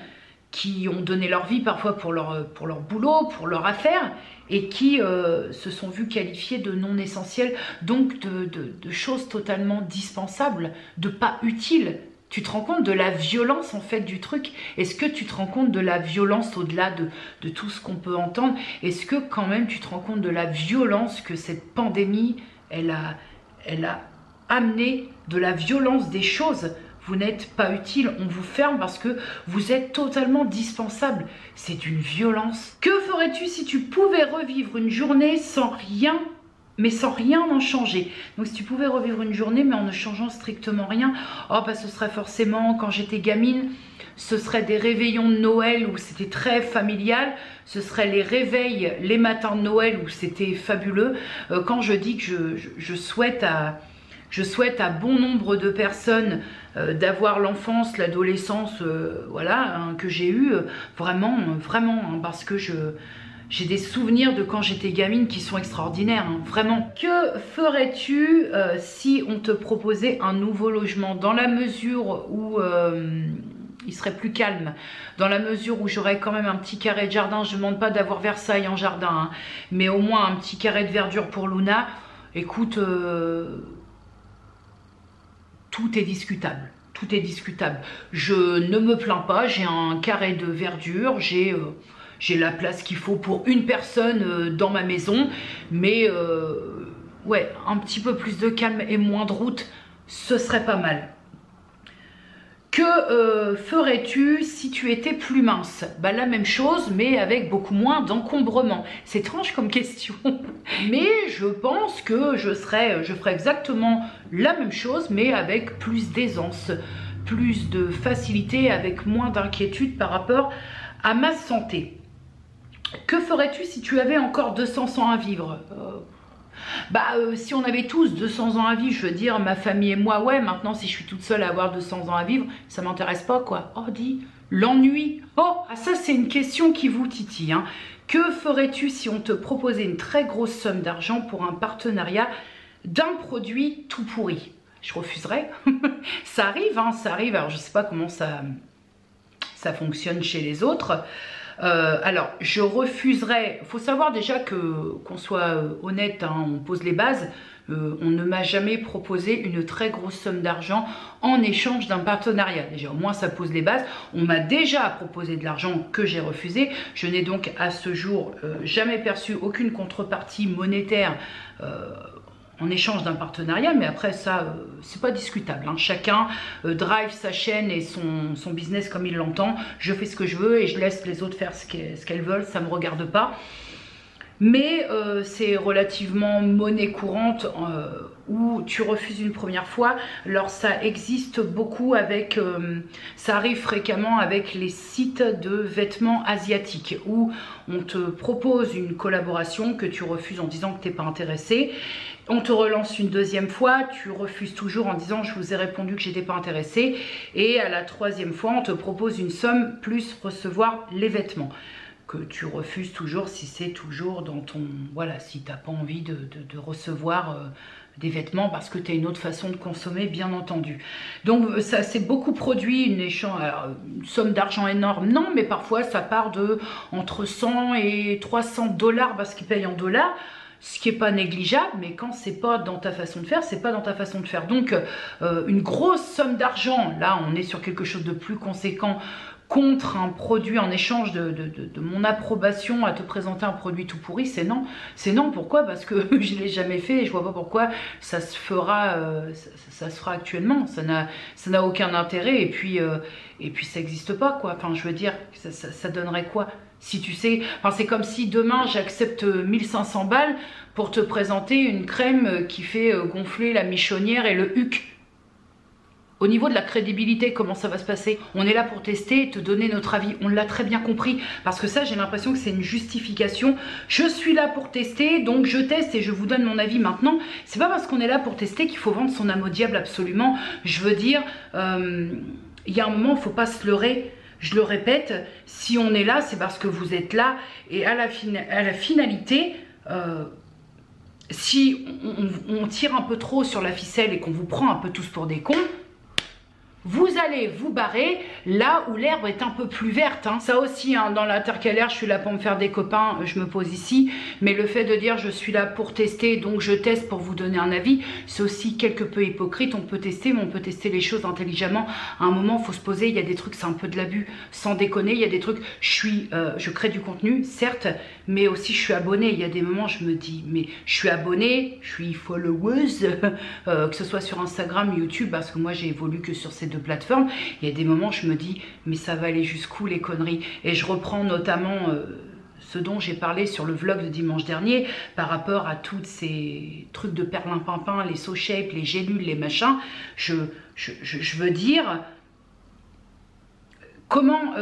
qui ont donné leur vie parfois pour leur boulot, pour leur affaire, et qui se sont vus qualifiés de non essentiels, donc de choses totalement dispensables, de pas utiles. Tu te rends compte de la violence en fait du truc? Est-ce que tu te rends compte de la violence au-delà de tout ce qu'on peut entendre? Est-ce que quand même tu te rends compte de la violence que cette pandémie, elle a amené, de la violence des choses? Vous n'êtes pas utile, on vous ferme parce que vous êtes totalement dispensable. C'est d'une violence. Que ferais-tu si tu pouvais revivre une journée sans rien en changer? Donc si tu pouvais revivre une journée mais en ne changeant strictement rien, ce serait forcément quand j'étais gamine, ce serait des réveillons de Noël où c'était très familial, ce serait les réveils les matins de Noël où c'était fabuleux. Quand je dis que je souhaite à bon nombre de personnes d'avoir l'enfance, l'adolescence, que j'ai eu, vraiment, parce que j'ai des souvenirs de quand j'étais gamine qui sont extraordinaires, vraiment. Que ferais-tu si on te proposait un nouveau logement, dans la mesure où il serait plus calme, dans la mesure où j'aurais quand même un petit carré de jardin? Je ne demande pas d'avoir Versailles en jardin, mais au moins un petit carré de verdure pour Luna. Écoute, tout est discutable. Tout est discutable. Je ne me plains pas, j'ai un carré de verdure, j'ai la place qu'il faut pour une personne dans ma maison, mais ouais, un petit peu plus de calme et moins de route, ce serait pas mal. Que ferais-tu si tu étais plus mince? La même chose, mais avec beaucoup moins d'encombrement. C'est étrange comme question, mais je pense que je ferais exactement la même chose, mais avec plus d'aisance, plus de facilité, avec moins d'inquiétude par rapport à ma santé. Que ferais-tu si tu avais encore 200 ans à vivre? Si on avait tous 200 ans à vivre, je veux dire, ma famille et moi, ouais, maintenant si je suis toute seule à avoir 200 ans à vivre, ça m'intéresse pas, quoi. Oh, dis, l'ennui. Oh, ça c'est une question qui vous titille, Que ferais-tu si on te proposait une très grosse somme d'argent pour un partenariat d'un produit tout pourri? Je refuserais. Ça arrive, ça arrive. Alors, je sais pas comment ça fonctionne chez les autres. Alors, je refuserais. Il faut savoir déjà qu'on soit honnête, on pose les bases. On ne m'a jamais proposé une très grosse somme d'argent en échange d'un partenariat. Déjà, au moins, ça pose les bases. On m'a déjà proposé de l'argent que j'ai refusé. Je n'ai donc à ce jour jamais perçu aucune contrepartie monétaire en échange d'un partenariat, mais après ça, c'est pas discutable. Chacun drive sa chaîne et son business comme il l'entend. Je fais ce que je veux et je laisse les autres faire ce qu'elles veulent, ça me regarde pas. mais c'est relativement monnaie courante où tu refuses une première fois. Alors ça existe beaucoup avec, ça arrive fréquemment avec les sites de vêtements asiatiques où on te propose une collaboration que tu refuses en disant que tu n'es pas intéressé. On te relance une deuxième fois, tu refuses toujours en disant je vous ai répondu que j'étais pas intéressée, et à la troisième fois on te propose une somme plus recevoir les vêtements que tu refuses toujours si c'est toujours dans ton... Voilà, si tu n'as pas envie de recevoir des vêtements parce que tu as une autre façon de consommer, bien entendu. Donc ça c'est beaucoup produit, une somme d'argent énorme, non, mais parfois ça part de entre 100 et 300 $ parce qu'ils payent en dollars, ce qui n'est pas négligeable, mais quand c'est pas dans ta façon de faire, c'est pas dans ta façon de faire. Donc une grosse somme d'argent, là on est sur quelque chose de plus conséquent, contre un produit en échange de mon approbation à te présenter un produit tout pourri, c'est non. C'est non, pourquoi? Parce que je ne l'ai jamais fait et je vois pas pourquoi ça se fera, ça se fera actuellement. Ça n'a aucun intérêt et puis ça n'existe pas, quoi. Enfin, je veux dire, ça donnerait quoi? Si tu sais, enfin, c'est comme si demain j'accepte 1500 balles pour te présenter une crème qui fait gonfler la michonnière et le huc. Au niveau de la crédibilité, comment ça va se passer? On est là pour tester et te donner notre avis. On l'a très bien compris. Parce que ça, j'ai l'impression que c'est une justification. Je suis là pour tester, donc je teste et je vous donne mon avis maintenant. C'est pas parce qu'on est là pour tester qu'il faut vendre son âme au diable, absolument. Je veux dire, il y a un moment, il ne faut pas se leurrer. Je le répète, si on est là, c'est parce que vous êtes là. Et à la finalité... si on tire un peu trop sur la ficelle et qu'on vous prend un peu tous pour des cons, vous allez vous barrer là où l'herbe est un peu plus verte. Hein. Ça aussi, hein, dans l'intercalaire, je suis là pour me faire des copains, je me pose ici. Mais le fait de dire je suis là pour tester, donc je teste pour vous donner un avis, c'est aussi quelque peu hypocrite. On peut tester, mais on peut tester les choses intelligemment. À un moment, il faut se poser, il y a des trucs, c'est un peu de l'abus. Sans déconner, il y a des trucs, je crée du contenu, certes, mais aussi je suis abonnée. Il y a des moments, je me dis, mais je suis abonnée, je suis followeuse, que ce soit sur Instagram, YouTube, parce que moi j'ai évolué que sur ces deux plateformes. Il y a des moments je me dis mais ça va aller jusqu'où les conneries, et je reprends notamment ce dont j'ai parlé sur le vlog de dimanche dernier par rapport à tous ces trucs de perlimpinpin, les SoShape, les gélules, les machins. Je veux dire, comment,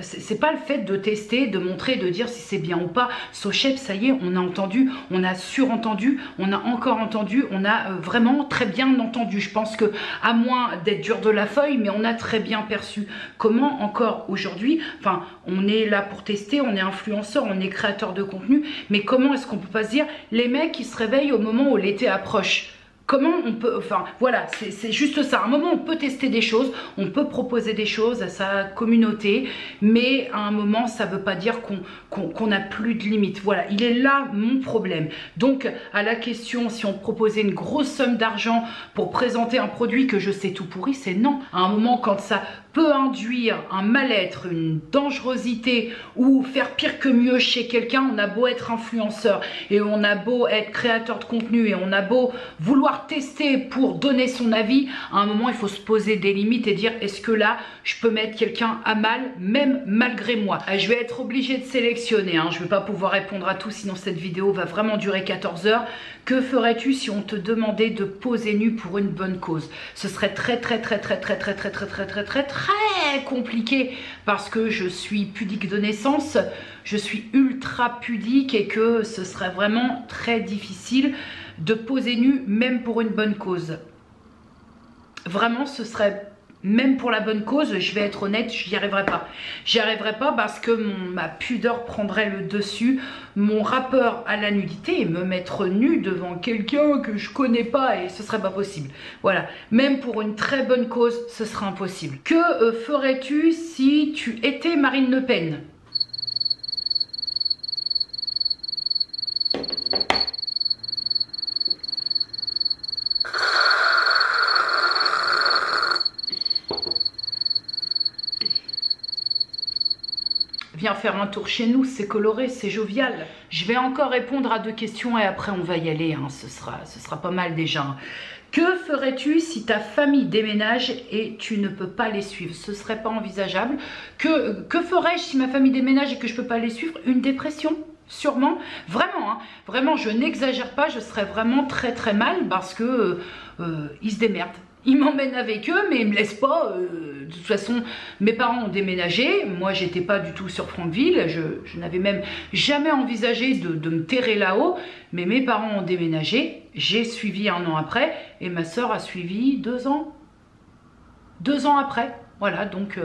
c'est pas le fait de tester, de montrer, de dire si c'est bien ou pas. SoShape, ça y est, on a entendu, on a surentendu, on a encore entendu, on a vraiment très bien entendu. Je pense que, à moins d'être dur de la feuille, mais on a très bien perçu. Comment encore aujourd'hui, enfin, on est là pour tester, on est influenceur, on est créateur de contenu, mais comment est-ce qu'on peut pas se dire, les mecs qui se réveillent au moment où l'été approche? Comment on peut, enfin voilà, c'est juste ça. À un moment, on peut tester des choses, on peut proposer des choses à sa communauté, mais à un moment, ça ne veut pas dire qu'on n'a plus de limites. Voilà, il est là mon problème. Donc, à la question, si on proposait une grosse somme d'argent pour présenter un produit que je sais tout pourri, c'est non. À un moment, quand ça peut induire un mal-être, une dangerosité ou faire pire que mieux chez quelqu'un, on a beau être influenceur et on a beau être créateur de contenu et on a beau vouloir tester pour donner son avis, à un moment il faut se poser des limites et dire est-ce que là je peux mettre quelqu'un à mal, même malgré moi. Je vais être obligée de sélectionner, hein. Je ne vais pas pouvoir répondre à tout, sinon cette vidéo va vraiment durer 14 heures. Que ferais-tu si on te demandait de poser nu pour une bonne cause? Ce serait très compliqué parce que je suis pudique de naissance, je suis ultra pudique et que ce serait vraiment très difficile de poser nu même pour une bonne cause. Vraiment, ce serait... Même pour la bonne cause, je vais être honnête, je n'y arriverai pas. J'y arriverai pas parce que ma pudeur prendrait le dessus, mon rapport à la nudité, et me mettre nue devant quelqu'un que je connais pas, et ce serait pas possible. Voilà, même pour une très bonne cause, ce serait impossible. Que ferais-tu si tu étais Marine Le Pen ? Viens faire un tour chez nous, c'est coloré, c'est jovial. Je vais encore répondre à 2 questions et après on va y aller, hein. Ce sera pas mal déjà. Que ferais-tu si ta famille déménage et tu ne peux pas les suivre? Ce serait pas envisageable. Que ferais-je si ma famille déménage et que je peux pas les suivre? Une dépression. sûrement, vraiment, hein, vraiment, je n'exagère pas, je serais vraiment très très mal parce que ils se démerdent. Ils m'emmènent avec eux, mais ils me laissent pas. De toute façon, mes parents ont déménagé. Moi, j'étais pas du tout sur Franqueville. Je n'avais même jamais envisagé de me terrer là-haut. Mais mes parents ont déménagé. J'ai suivi 1 an après. Et ma soeur a suivi 2 ans. 2 ans après. Voilà, donc...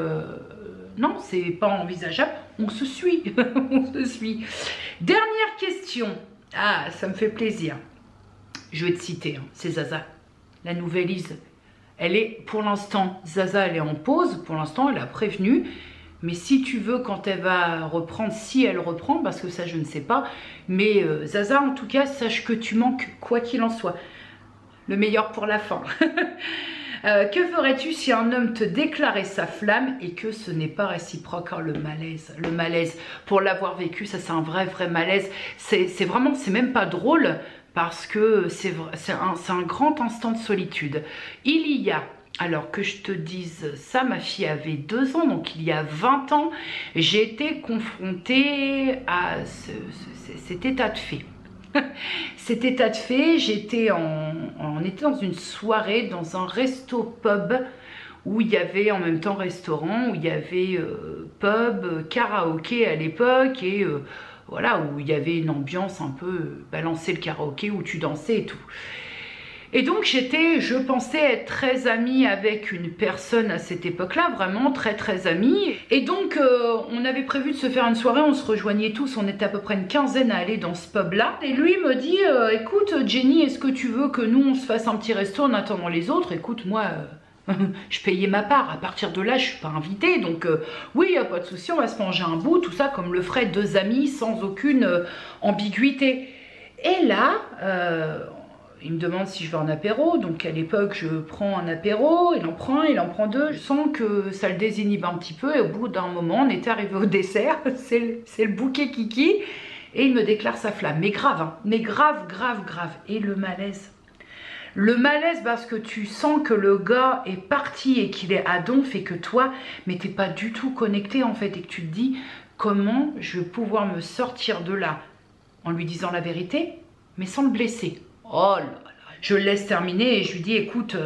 non, c'est pas envisageable. On se suit. On se suit. Dernière question. Ah, ça me fait plaisir. Je vais te citer. Hein. C'est Zaza. La nouvelle Lise. Elle est, pour l'instant, Zaza, elle est en pause. Pour l'instant, elle a prévenu. Mais si tu veux, quand elle va reprendre, si elle reprend, parce que ça, je ne sais pas. Mais Zaza, en tout cas, sache que tu manques, quoi qu'il en soit. Le meilleur pour la fin. Que ferais-tu si un homme te déclarait sa flamme et que ce n'est pas réciproque? Oh, le malaise. Pour l'avoir vécu, ça, c'est un vrai malaise. C'est vraiment, c'est même pas drôle. Parce que c'est un grand instant de solitude. Il y a, alors que je te dise ça, ma fille avait 2 ans, donc il y a 20 ans, j'ai été confrontée à cet état de fait. Cet état de fait, on était dans une soirée, dans un resto-pub, où il y avait en même temps restaurant, où il y avait pub, karaoké à l'époque, et... voilà, où il y avait une ambiance un peu balancer le karaoké, où tu dansais et tout. Et donc je pensais être très amie avec une personne à cette époque-là, vraiment très amie. Et donc on avait prévu de se faire une soirée, on se rejoignait tous, on était à peu près une quinzaine à aller dans ce pub-là. Et lui me dit, écoute Jenny, est-ce que tu veux que nous on se fasse un petit resto en attendant les autres? Écoute, moi... je payais ma part, à partir de là je suis pas invitée, donc oui, il n'y a pas de souci, on va se manger un bout, tout ça, comme le feraient 2 amis sans aucune ambiguïté. Et là, il me demande si je veux un apéro, donc à l'époque je prends un apéro, il en prend un, il en prend 2, je sens que ça le désinhibe un petit peu, et au bout d'un moment, on était arrivé au dessert, c'est le bouquet kiki, et il me déclare sa flamme, mais grave, hein, mais grave, et le malaise. Le malaise parce que tu sens que le gars est parti et qu'il est à donf et que toi, mais t'es pas du tout connecté en fait et que tu te dis comment je vais pouvoir me sortir de là en lui disant la vérité mais sans le blesser. Oh là là, je le laisse terminer et je lui dis écoute,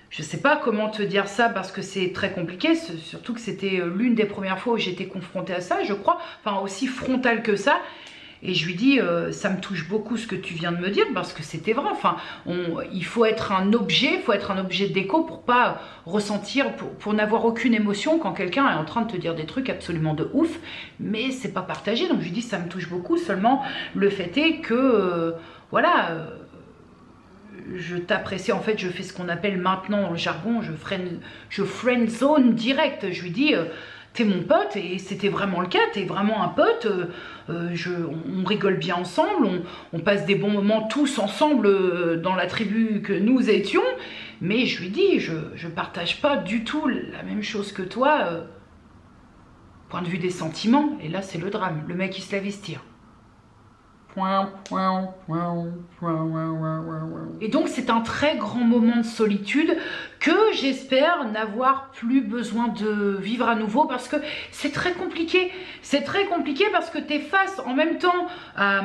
je sais pas comment te dire ça parce que c'est très compliqué, surtout que c'était l'une des premières fois où j'étais confrontée à ça, je crois, enfin aussi frontal que ça. Et je lui dis, ça me touche beaucoup ce que tu viens de me dire, parce que c'était vrai. Enfin, il faut être un objet, déco pour pas ressentir, pour n'avoir aucune émotion quand quelqu'un est en train de te dire des trucs absolument de ouf, mais c'est pas partagé. Donc je lui dis, ça me touche beaucoup, seulement le fait est que, voilà, je t'apprécie. En fait, je fais ce qu'on appelle maintenant dans le jargon, je friend zone direct. Je lui dis... t'es mon pote et c'était vraiment le cas, t'es vraiment un pote, on rigole bien ensemble, on passe des bons moments tous ensemble dans la tribu que nous étions, mais je lui dis, je partage pas du tout la même chose que toi, point de vue des sentiments, et là c'est le drame, le mec il se la vestir. Et donc c'est un très grand moment de solitude que j'espère n'avoir plus besoin de vivre à nouveau parce que c'est très compliqué. C'est très compliqué parce que tu es face en même temps à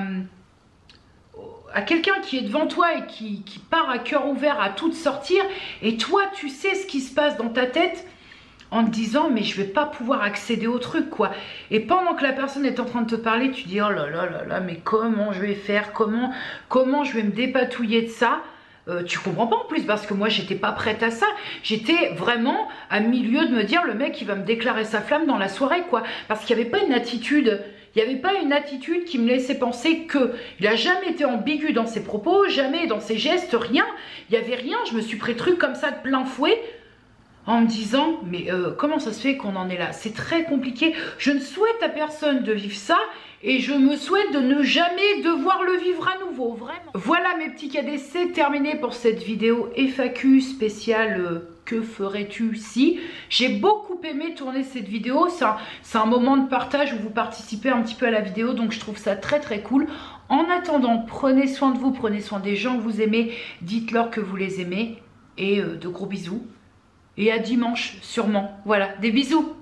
quelqu'un qui est devant toi et qui part à cœur ouvert à tout sortir et toi tu sais ce qui se passe dans ta tête en te disant mais je vais pas pouvoir accéder au truc quoi. Et pendant que la personne est en train de te parler, tu dis oh là là là là, mais comment je vais faire, comment je vais me dépatouiller de ça. Tu comprends pas en plus parce que moi j'étais pas prête à ça. J'étais vraiment à milieu de me dire le mec il va me déclarer sa flamme dans la soirée quoi. Parce qu'il n'y avait pas une attitude. Il n'y avait pas une attitude qui me laissait penser que il a jamais été ambigu dans ses propos, jamais dans ses gestes, rien. Il n'y avait rien. Je me suis pris truc comme ça de plein fouet. En me disant, mais comment ça se fait qu'on en est là? C'est très compliqué. Je ne souhaite à personne de vivre ça et je me souhaite de ne jamais devoir le vivre à nouveau, vraiment. Voilà mes petits cadets, c'est terminé pour cette vidéo FAQ spéciale que ferais-tu si? J'ai beaucoup aimé tourner cette vidéo, c'est un moment de partage où vous participez un petit peu à la vidéo, donc je trouve ça très très cool. En attendant, prenez soin de vous, prenez soin des gens que vous aimez, dites-leur que vous les aimez et de gros bisous. Et à dimanche, sûrement. Voilà, des bisous.